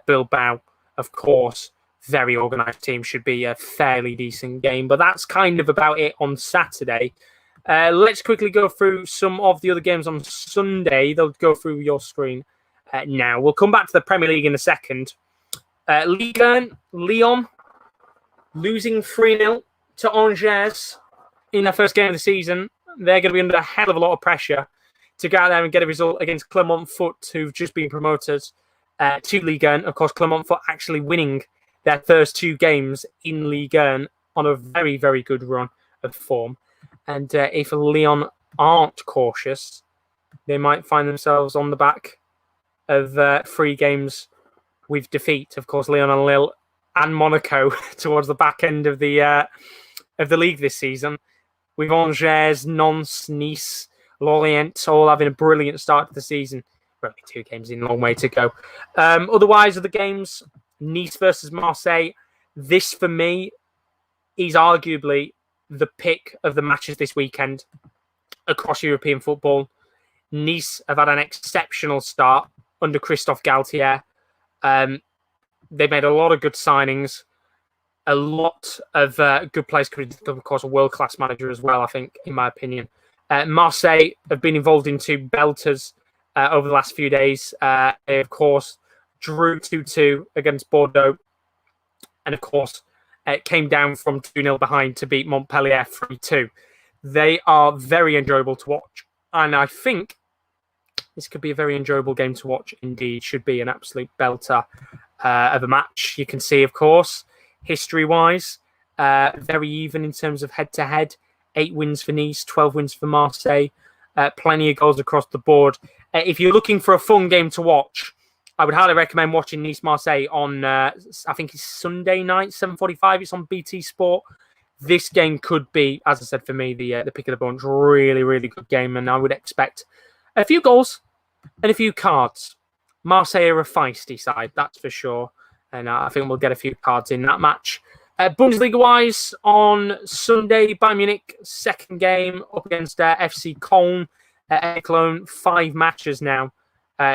Bilbao, of course, very organised team, should be a fairly decent game. But that's kind of about it on Saturday. Let's quickly go through some of the other games on Sunday. They'll go through your screen now. We'll come back to the Premier League in a second. Ligue 1, Lyon losing 3-0 to Angers in their first game of the season. They're going to be under a hell of a lot of pressure to go out there and get a result against Clermont Foot, who've just been promoted to Ligue 1. Of course, Clermont Foot actually winning their first 2 games in Ligue 1 on a very, very good run of form. And if Lyon aren't cautious, they might find themselves on the back of 3 games with defeat. Of course, Lyon and Lille and Monaco towards the back end of the league this season, with Angers, Nantes, Nice, Lorient all having a brilliant start to the season. We're only 2 games in, long way to go. Otherwise, of the games, Nice versus Marseille. This, for me, is arguably the pick of the matches this weekend across European football. Nice have had an exceptional start under Christophe Galtier. They've made a lot of good signings, a lot of good players. Of course, a world-class manager as well, I think, in my opinion. Marseille have been involved in 2 belters over the last few days. They, of course, drew 2-2 against Bordeaux. And, of course, came down from 2-0 behind to beat Montpellier 3-2. They are very enjoyable to watch. And I think this could be a very enjoyable game to watch indeed. Should be an absolute belter of a match. You can see, of course, history-wise, very even in terms of head-to-head. 8 wins for Nice, 12 wins for Marseille. Plenty of goals across the board. If you're looking for a fun game to watch, I would highly recommend watching Nice-Marseille on, I think it's Sunday night, 7:45. It's on BT Sport. This game could be, as I said, for me, the pick of the bunch. Really, really good game, and I would expect a few goals and a few cards. Marseille are a feisty side, that's for sure. And I think we'll get a few cards in that match. Bundesliga-wise, on Sunday, Bayern Munich, second game up against FC Köln. Cologne, 5 matches now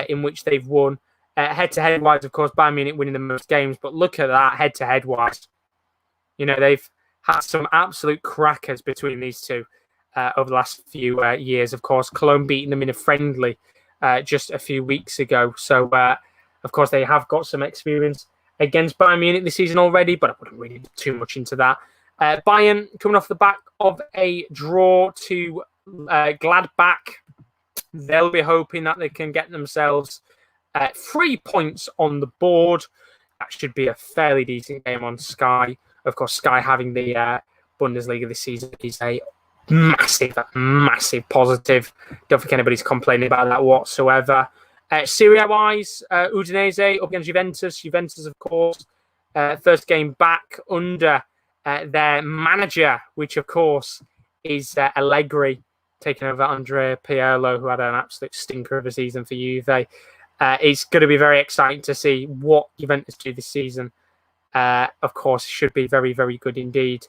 in which they've won. Head-to-head-wise, of course, Bayern Munich winning the most games. But look at that, head-to-head-wise. They've had some absolute crackers between these two over the last few years. Of course, Cologne beating them in a friendly just a few weeks ago. So, of course, they have got some experience against Bayern Munich this season already, but I wouldn't read too much into that. Bayern coming off the back of a draw to Gladbach. They'll be hoping that they can get themselves 3 points on the board. That should be a fairly decent game on Sky. Of course, Sky having the Bundesliga this season is a massive, massive positive. Don't think anybody's complaining about that whatsoever. Serie A-wise, Udinese up against Juventus. Juventus, of course, first game back under their manager, which, of course, is Allegri, taking over Andrea Pirlo, who had an absolute stinker of a season for Juve. It's going to be very exciting to see what Juventus do this season. Of course, it should be very, very good indeed.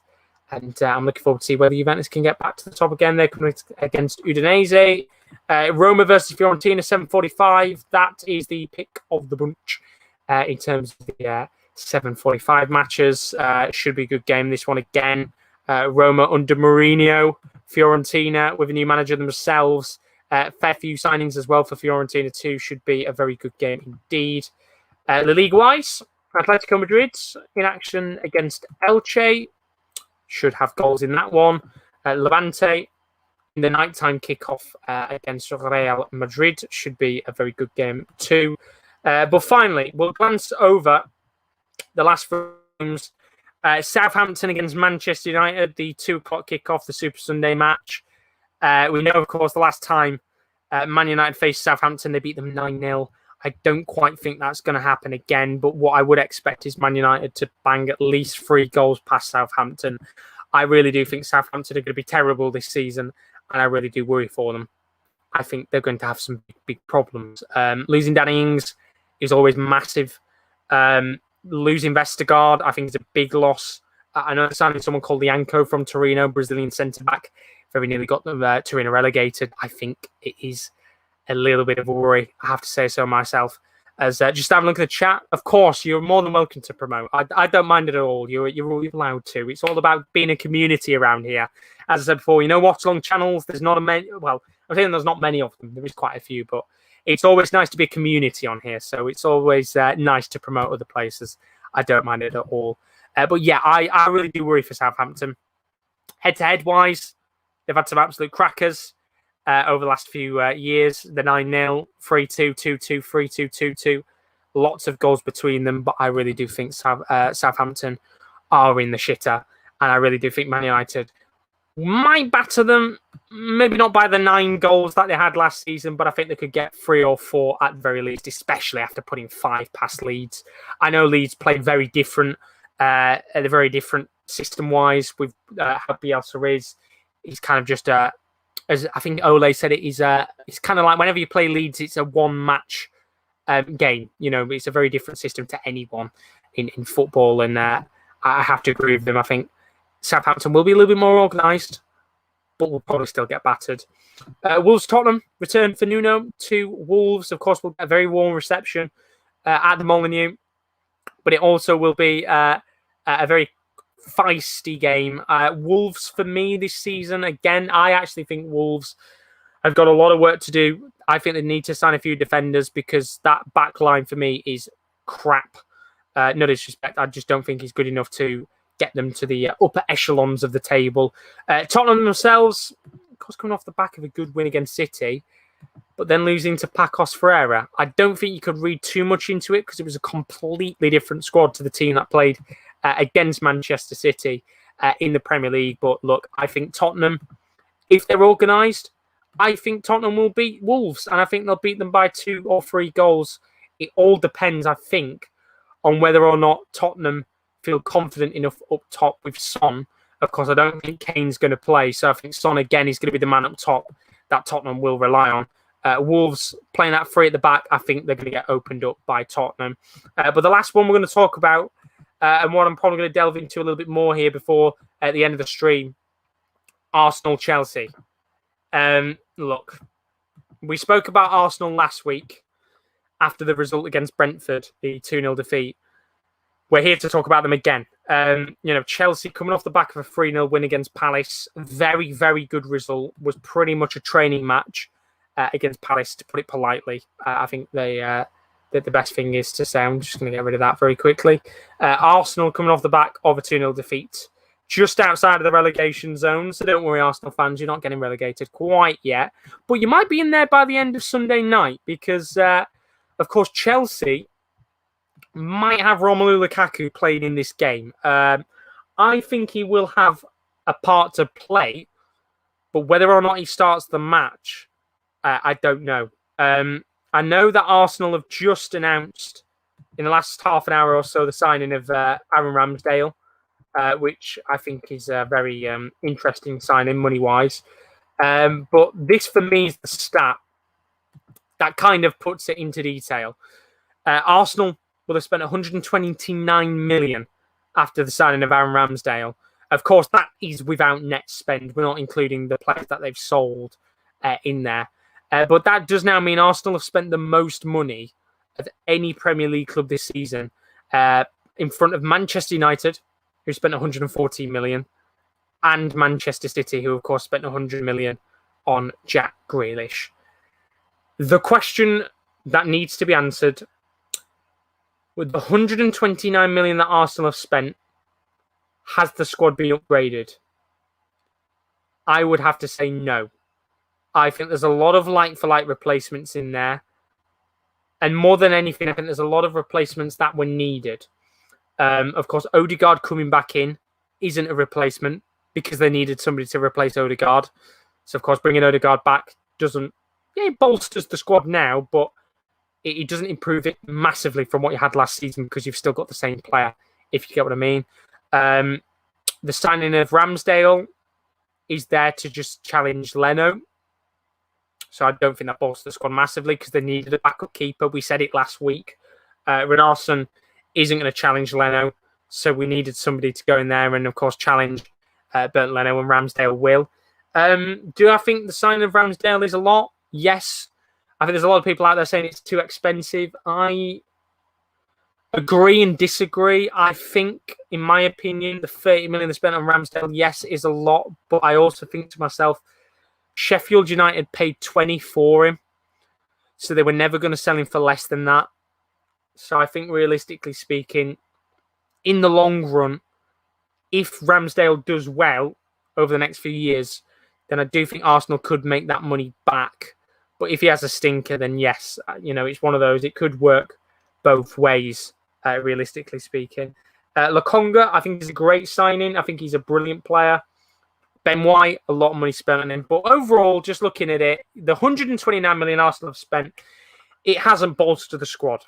And I'm looking forward to see whether Juventus can get back to the top again. They're coming against Udinese. Roma versus Fiorentina, 7:45. That is the pick of the bunch in terms of the 7:45 matches. Should be a good game, this one again. Roma under Mourinho. Fiorentina with a new manager themselves. Fair few signings as well for Fiorentina too. Should be a very good game indeed. La Liga-wise, Atletico Madrid in action against Elche. Should have goals in that one. Levante in the nighttime kickoff against Real Madrid. Should be a very good game too. But finally, we'll glance over the last games. Southampton against Manchester United, the 2:00 kickoff, the Super Sunday match. We know, of course, the last time Man United faced Southampton, they beat them 9-0. I don't quite think that's going to happen again, but what I would expect is Man United to bang at least 3 goals past Southampton. I really do think Southampton are going to be terrible this season, and I really do worry for them. I think they're going to have some big problems. Losing Danny Ings is always massive. Losing Vestergaard, I think, is a big loss. I know signing someone called Lianco from Torino, Brazilian centre-back, very nearly got them Torino relegated. I think it is a little bit of a worry, I have to say so myself. As just have a look at the chat. Of course, you're more than welcome to promote. I don't mind it at all. You're allowed to. It's all about being a community around here. As I said before, watch-along channels. There's not a many. Well, I'm saying there's not many of them. There is quite a few, but it's always nice to be a community on here. So it's always nice to promote other places. I don't mind it at all. But yeah, I really do worry for Southampton. Head-to-head wise, they've had some absolute crackers over the last few years. The 9-0, 3-2, 2-2, 3-2, 2-2. lots of goals between them, but I really do think Southampton are in the shitter, and I really do think Man United might batter them, maybe not by the 9 goals that they had last season, but I think they could get 3 or 4 at the very least, especially after putting 5 past Leeds. I know Leeds play very different, they're very different system-wise with how Bielsa is. He's kind of just, as I think Ole said it, it's kind of like whenever you play Leeds, it's a one-match game. You know, it's a very different system to anyone in football, and I have to agree with them. I think Southampton will be a little bit more organised, but will probably still get battered. Wolves Tottenham return for Nuno to Wolves. Of course, will get a very warm reception at the Molineux, but it also will be a very feisty game. Wolves, for me, this season, again, I actually think Wolves have got a lot of work to do. I think they need to sign a few defenders because that back line for me is crap. No disrespect, I just don't think he's good enough to get them to the upper echelons of the table. Tottenham themselves, of course, coming off the back of a good win against City, but then losing to Pacos Ferreira. I don't think you could read too much into it because it was a completely different squad to the team that played against Manchester City in the Premier League. But look, I think Tottenham, if they're organised, I think Tottenham will beat Wolves, and I think they'll beat them by 2 or 3 goals. It all depends, I think, on whether or not Tottenham feel confident enough up top with Son. Of course, I don't think Kane's going to play, so I think Son again is going to be the man up top that Tottenham will rely on. Wolves playing that 3 at the back, I think they're going to get opened up by Tottenham. But the last one we're going to talk about, and what I'm probably going to delve into a little bit more here before at the end of the stream, Arsenal-Chelsea. Look, we spoke about Arsenal last week after the result against Brentford, the 2-0 defeat. We're here to talk about them again. Chelsea coming off the back of a 3-0 win against Palace. Very, very good result. Was pretty much a training match against Palace, to put it politely. I think the best thing is to say, I'm just going to get rid of that very quickly. Arsenal coming off the back of a 2-0 defeat. Just outside of the relegation zone. So don't worry, Arsenal fans, you're not getting relegated quite yet. But you might be in there by the end of Sunday night because, of course, Chelsea might have Romelu Lukaku playing in this game. I think he will have a part to play, but whether or not he starts the match, I don't know. I know that Arsenal have just announced in the last half an hour or so the signing of Aaron Ramsdale, which I think is a very interesting signing money-wise. But this, for me, is the stat that kind of puts it into detail. Arsenal will have spent 129 million after the signing of Aaron Ramsdale. Of course, that is without net spend. We're not including the players that they've sold in there. But that does now mean Arsenal have spent the most money of any Premier League club this season, in front of Manchester United, who spent 114 million, and Manchester City, who, of course, spent 100 million on Jack Grealish. The question that needs to be answered: with the 129 million that Arsenal have spent, has the squad been upgraded? I would have to say no. I think there's a lot of like-for-like replacements in there. And more than anything, I think there's a lot of replacements that were needed. Of course, Odegaard coming back in isn't a replacement because they needed somebody to replace Odegaard. So, of course, bringing Odegaard back doesn't... Yeah, it bolsters the squad now, but it doesn't improve it massively from what you had last season because you've still got the same player, if you get what I mean. The signing of Ramsdale is there to just challenge Leno. So I don't think that bolsters the squad massively because they needed a backup keeper. We said it last week. Renarson isn't going to challenge Leno, so we needed somebody to go in there and, of course, challenge Bernd Leno, and Ramsdale will. Do I think the signing of Ramsdale is a lot? Yes. I think there's a lot of people out there saying it's too expensive. I agree and disagree. I think, in my opinion, the 30 million they spent on Ramsdale, yes, is a lot. But I also think to myself, Sheffield United paid 20 for him. So they were never going to sell him for less than that. So I think, realistically speaking, in the long run, if Ramsdale does well over the next few years, then I do think Arsenal could make that money back. But if he has a stinker, then yes, it's one of those. It could work both ways, realistically speaking. Lokonga, I think, is a great signing. I think he's a brilliant player. Ben White, a lot of money spent on him. But overall, just looking at it, the 129 million Arsenal have spent, it hasn't bolstered the squad.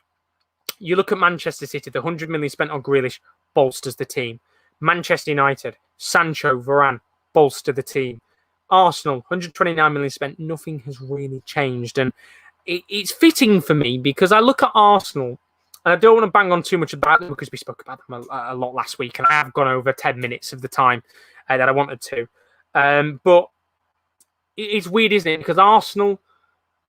You look at Manchester City, the 100 million spent on Grealish bolsters the team. Manchester United, Sancho, Varane, bolster the team. Arsenal, 129 million spent, nothing has really changed. And it's fitting for me because I look at Arsenal, and I don't want to bang on too much about them because we spoke about them a lot last week, and I have gone over 10 minutes of the time that I wanted to. But it's weird, isn't it? Because Arsenal,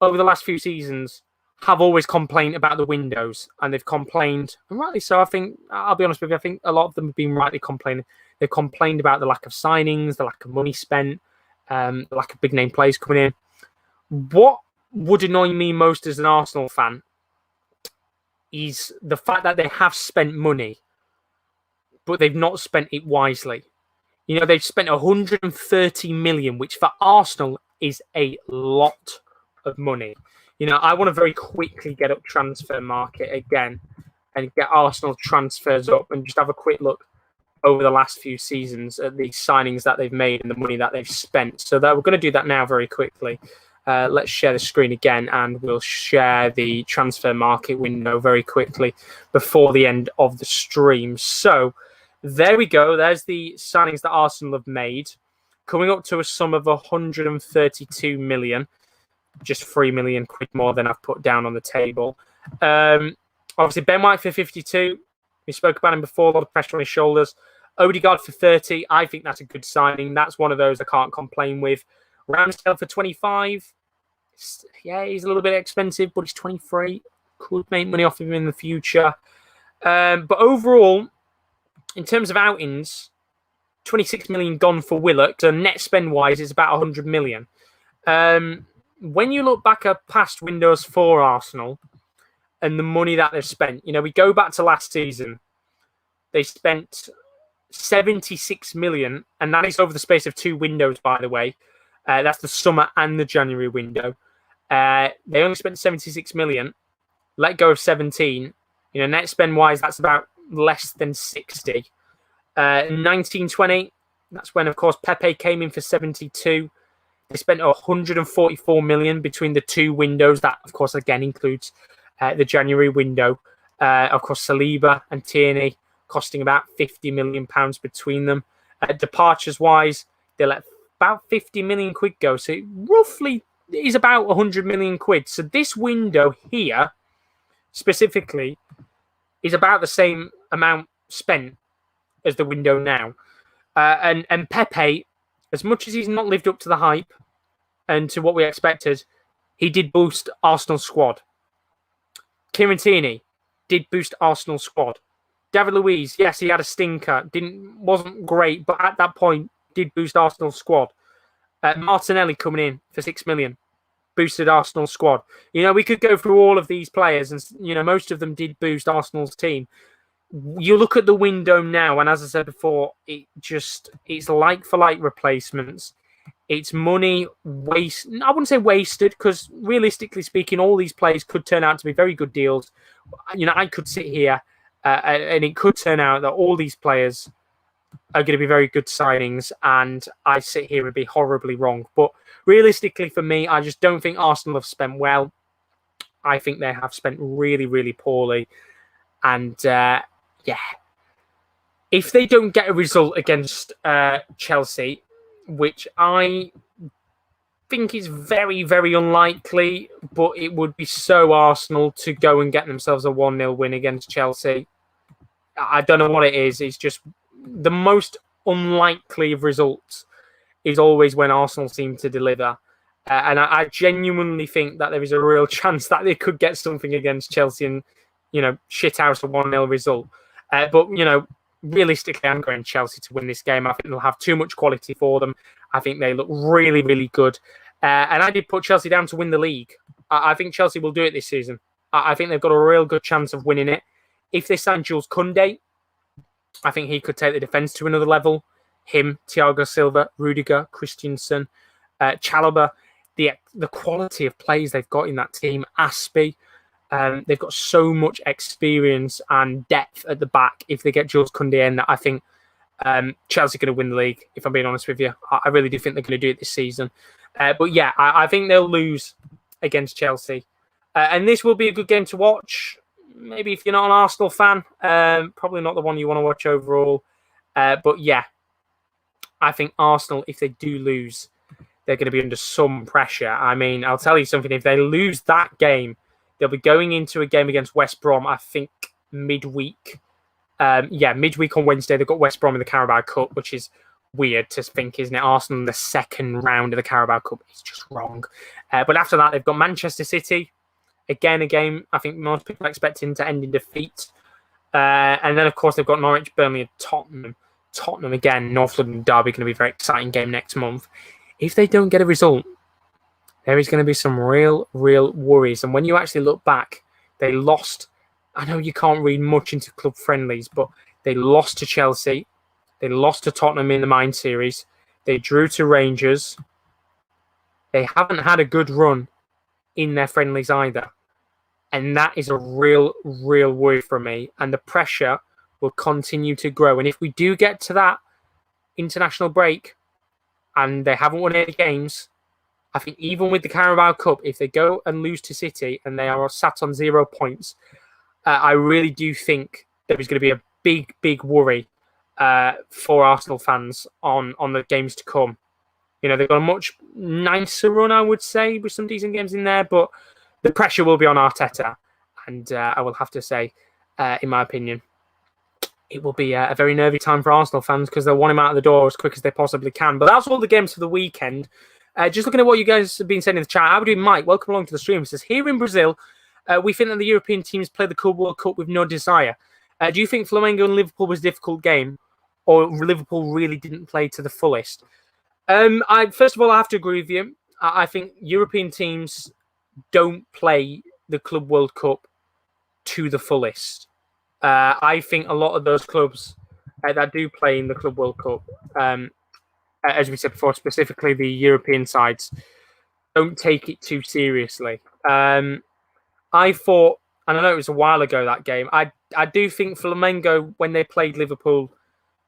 over the last few seasons, have always complained about the windows, and they've complained, and rightly so. I think, I'll be honest with you, I think a lot of them have been rightly complaining. They've complained about the lack of signings, the lack of money spent, the lack of big name players coming in. What would annoy me most as an Arsenal fan is the fact that they have spent money, but they've not spent it wisely. You know, they've spent 130 million, which for Arsenal is a lot of money. You know, I want to very quickly get up transfer market again and get Arsenal transfers up and just have a quick look over the last few seasons at the signings that they've made and the money that they've spent. So that we're going to do that now very quickly. Let's share the screen again, and we'll share the transfer market window very quickly before the end of the stream. So there we go. There's the signings that Arsenal have made, coming up to a sum of 132 million. Just 3 million quid more than I've put down on the table. Obviously, Ben White for 52. We spoke about him before, a lot of pressure on his shoulders. Odegaard for 30. I think that's a good signing. That's one of those I can't complain with. Ramsdale for 25. Yeah, he's a little bit expensive, but he's 23. Could make money off of him in the future. But overall, in terms of outings, 26 million gone for Willock. So net spend-wise, it's about 100 million. When you look back at past windows for Arsenal and the money that they've spent, you know, we go back to last season. They spent 76 million, and that is over the space of 2 windows, by the way. That's the summer and the January window. They only spent 76 million, let go of 17. You know, net spend wise, that's about less than 60. 1920, that's when, of course, Pepe came in for 72. They spent 144 million between the 2 windows. That, of course, again includes the January window. Of course, Saliba and Tierney costing about 50 million pounds between them. Departures wise, they let about 50 million quid go. So it roughly is about 100 million quid. So this window here, specifically, is about the same amount spent as the window now. And Pepe, as much as he's not lived up to the hype and to what we expected, he did boost Arsenal's squad. Kieran Tierney did boost Arsenal's squad. David Luiz, yes, he had a stinker. Wasn't great, but at that point, did boost Arsenal's squad. Martinelli coming in for 6 million. Boosted Arsenal's squad. You know, we could go through all of these players, and you know, most of them did boost Arsenal's team. You look at the window now, and as I said before, it's like for like replacements. It's money waste. I wouldn't say wasted, because realistically speaking, all these players could turn out to be very good deals. You know, I could sit here and it could turn out that all these players are going to be very good signings, and I sit here and be horribly wrong. But realistically, for me, I just don't think Arsenal have spent well. I think they have spent really, really poorly. And if they don't get a result against Chelsea, which I think is very, very unlikely, but it would be so Arsenal to go and get themselves a 1-0 win against Chelsea. I don't know what it is. It's just the most unlikely of results is always when Arsenal seem to deliver. And I genuinely think that there is a real chance that they could get something against Chelsea and, you know, shit out a 1-0 result. But, you know, realistically, I'm going Chelsea to win this game. I think they'll have too much quality for them. I think they look really, really good. And I did put Chelsea down to win the league. I think Chelsea will do it this season. I think they've got a real good chance of winning it. If they sign Jules Koundé, I think he could take the defence to another level. Him, Thiago Silva, Rudiger, Christensen, Chalobah, the quality of players they've got in that team, Aspie. They've got so much experience and depth at the back. If they get Jules Koundé in, that I think Chelsea are going to win the league, if I'm being honest with you. I really do think they're going to do it this season. But yeah, I think they'll lose against Chelsea. And this will be a good game to watch. Maybe if you're not an Arsenal fan, probably not the one you want to watch overall. But yeah, I think Arsenal, if they do lose, they're going to be under some pressure. I mean, I'll tell you something. If they lose that game, they'll be going into a game against West Brom, I think, midweek. Midweek on Wednesday. They've got West Brom in the Carabao Cup, which is weird to think, isn't it? Arsenal in the second round of the Carabao Cup is just wrong. But after that, they've got Manchester City. Again, a game I think most people are expecting to end in defeat. And then, of course, they've got Norwich, Burnley, and Tottenham. Tottenham, again, North London derby, going to be a very exciting game next month. If they don't get a result, there is going to be some real worries. And when you actually look back, they lost. I know you can't read much into club friendlies, but they lost to Chelsea. They lost to Tottenham in the MINS series. They drew to Rangers. They haven't had a good run in their friendlies either. And that is a real worry for me. And the pressure will continue to grow. And if we do get to that international break and they haven't won any games, I think even with the Carabao Cup, if they go and lose to City and they are sat on 0 points, I really do think there is going to be a big worry for Arsenal fans on the games to come. You know, they've got a much nicer run, I would say, with some decent games in there, but the pressure will be on Arteta. And I will have to say, in my opinion, it will be a very nervy time for Arsenal fans because they'll want him out of the door as quick as they possibly can. But that's all the games for the weekend. Just looking at what you guys have been saying in the chat, Abdu Mike, welcome along to the stream. It says, here in Brazil, we think that the European teams play the Club World Cup with no desire. Do you think Flamengo and Liverpool was a difficult game, or Liverpool really didn't play to the fullest? First of all, I have to agree with you. I think European teams don't play the Club World Cup to the fullest. I think a lot of those clubs that do play in the Club World Cup, as we said before, specifically the European sides, don't take it too seriously. I thought, and I know it was a while ago, that game, I do think Flamengo, when they played Liverpool,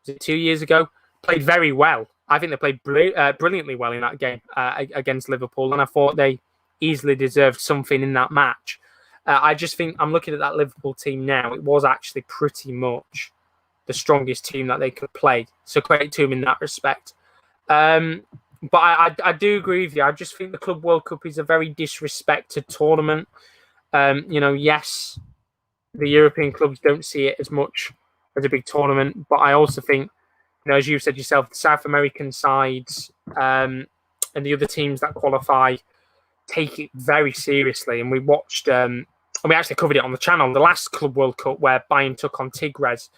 was it 2 years ago, played very well. I think they played brilliantly well in that game against Liverpool, and I thought they easily deserved something in that match. I just think, I'm looking at that Liverpool team now, it was actually pretty much the strongest team that they could play. So credit to them in that respect. But I do agree with you. I just think the Club World Cup is a very disrespected tournament. Yes, the European clubs don't see it as much as a big tournament, but I also think, as you said yourself, the South American sides and the other teams that qualify take it very seriously. And we watched, and we actually covered it on the channel, the last Club World Cup where Bayern took on Tigres.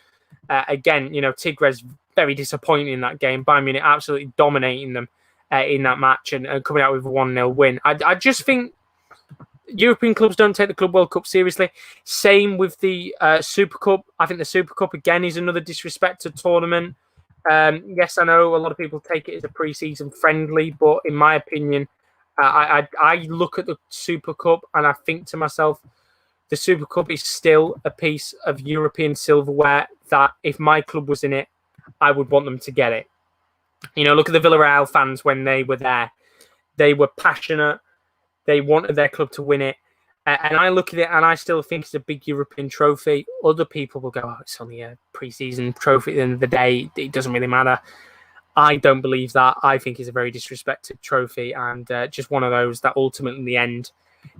Again, Tigres very disappointing in that game. Bayern Munich absolutely dominating them in that match and coming out with a 1-0 win. I just think European clubs don't take the Club World Cup seriously. Same with the Super Cup. I think the Super Cup, again, is another disrespected tournament. Yes, I know a lot of people take it as a pre-season friendly, but in my opinion, I look at the Super Cup and I think to myself, the Super Cup is still a piece of European silverware that if my club was in it, I would want them to get it. Look at the Villarreal fans when they were there. They were passionate. They wanted their club to win it. And I look at it and I still think it's a big European trophy. Other people will go, oh, it's only a pre-season trophy at the end of the day. It doesn't really matter. I don't believe that. I think it's a very disrespected trophy and just one of those that ultimately in the end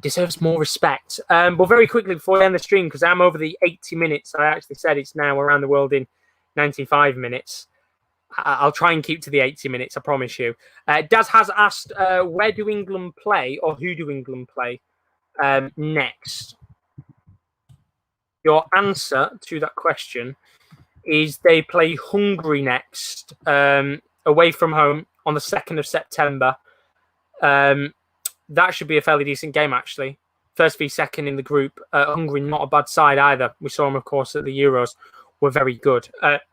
deserves more respect. But very quickly before I end the stream, because I'm over the 80 minutes, I actually said it's now around the world in 95 minutes. I'll try and keep to the 80 minutes, I promise you. Daz has asked, where do England play or who do England play next? Your answer to that question is they play Hungary next, away from home on the 2nd of September. That should be a fairly decent game, actually. First v second in the group. Hungary, not a bad side either. We saw them, of course, at the Euros. Were very good.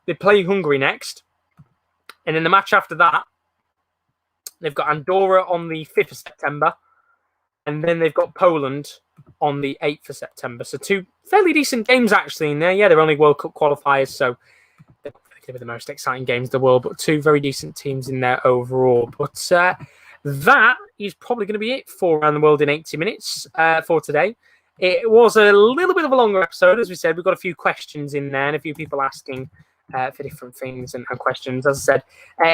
They play Hungary next. And in the match after that, they've got Andorra on the 5th of September. And then they've got Poland on the 8th of September. So 2 fairly decent games actually in there. Yeah, they're only World Cup qualifiers, so they're going to be the most exciting games in the world, but 2 very decent teams in there overall. But that is probably going to be it for Around the World in 80 minutes for today. It was a little bit of a longer episode, as we said. We've got a few questions in there and a few people asking for different things and questions. As I said,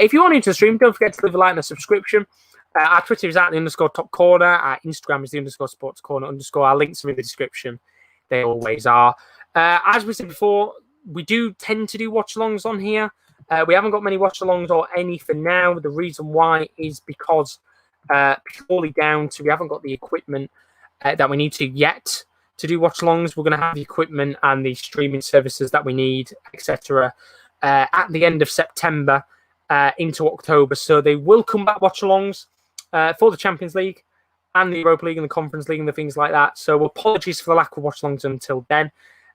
if you are new to the stream, don't forget to leave a like and a subscription. Our Twitter is @_top corner. Our Instagram is _sports corner _ Our links are in the description. They always are. As we said before, we do tend to do watch-alongs on here. We haven't got many watch-alongs or any for now. The reason why is because purely down to we haven't got the equipment that we need to yet to do watch-alongs. We're going to have the equipment and the streaming services that we need, etc. At the end of September into October. So they will come back watch-alongs for the Champions League and the Europa League and the Conference League and the things like that. So apologies for the lack of watch-alongs until then.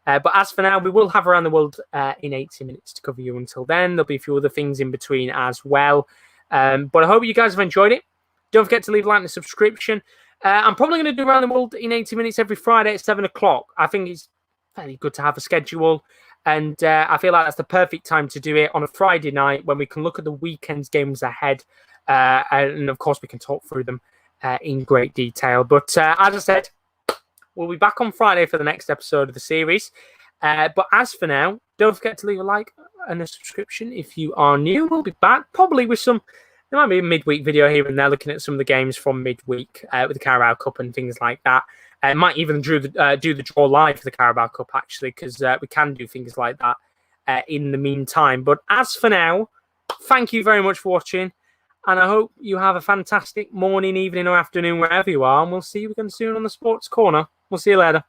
But as for now, we will have Around the World in 80 minutes to cover you until then. There'll be a few other things in between as well. But I hope you guys have enjoyed it. Don't forget to leave a like and a subscription. I'm probably going to do Around the World in 80 minutes every Friday at 7 o'clock. I think it's fairly good to have a schedule. And I feel like that's the perfect time to do it on a Friday night when we can look at the weekend's games ahead. And of course, we can talk through them in great detail. But as I said, we'll be back on Friday for the next episode of the series. But as for now, don't forget to leave a like and a subscription if you are new. We'll be back probably with there might be a midweek video here and there looking at some of the games from midweek with the Carabao Cup and things like that. Might even do the draw live for the Carabao Cup, actually, because we can do things like that in the meantime. But as for now, thank you very much for watching. And I hope you have a fantastic morning, evening, or afternoon, wherever you are. And we'll see you again soon on the Sports Corner. We'll see you later.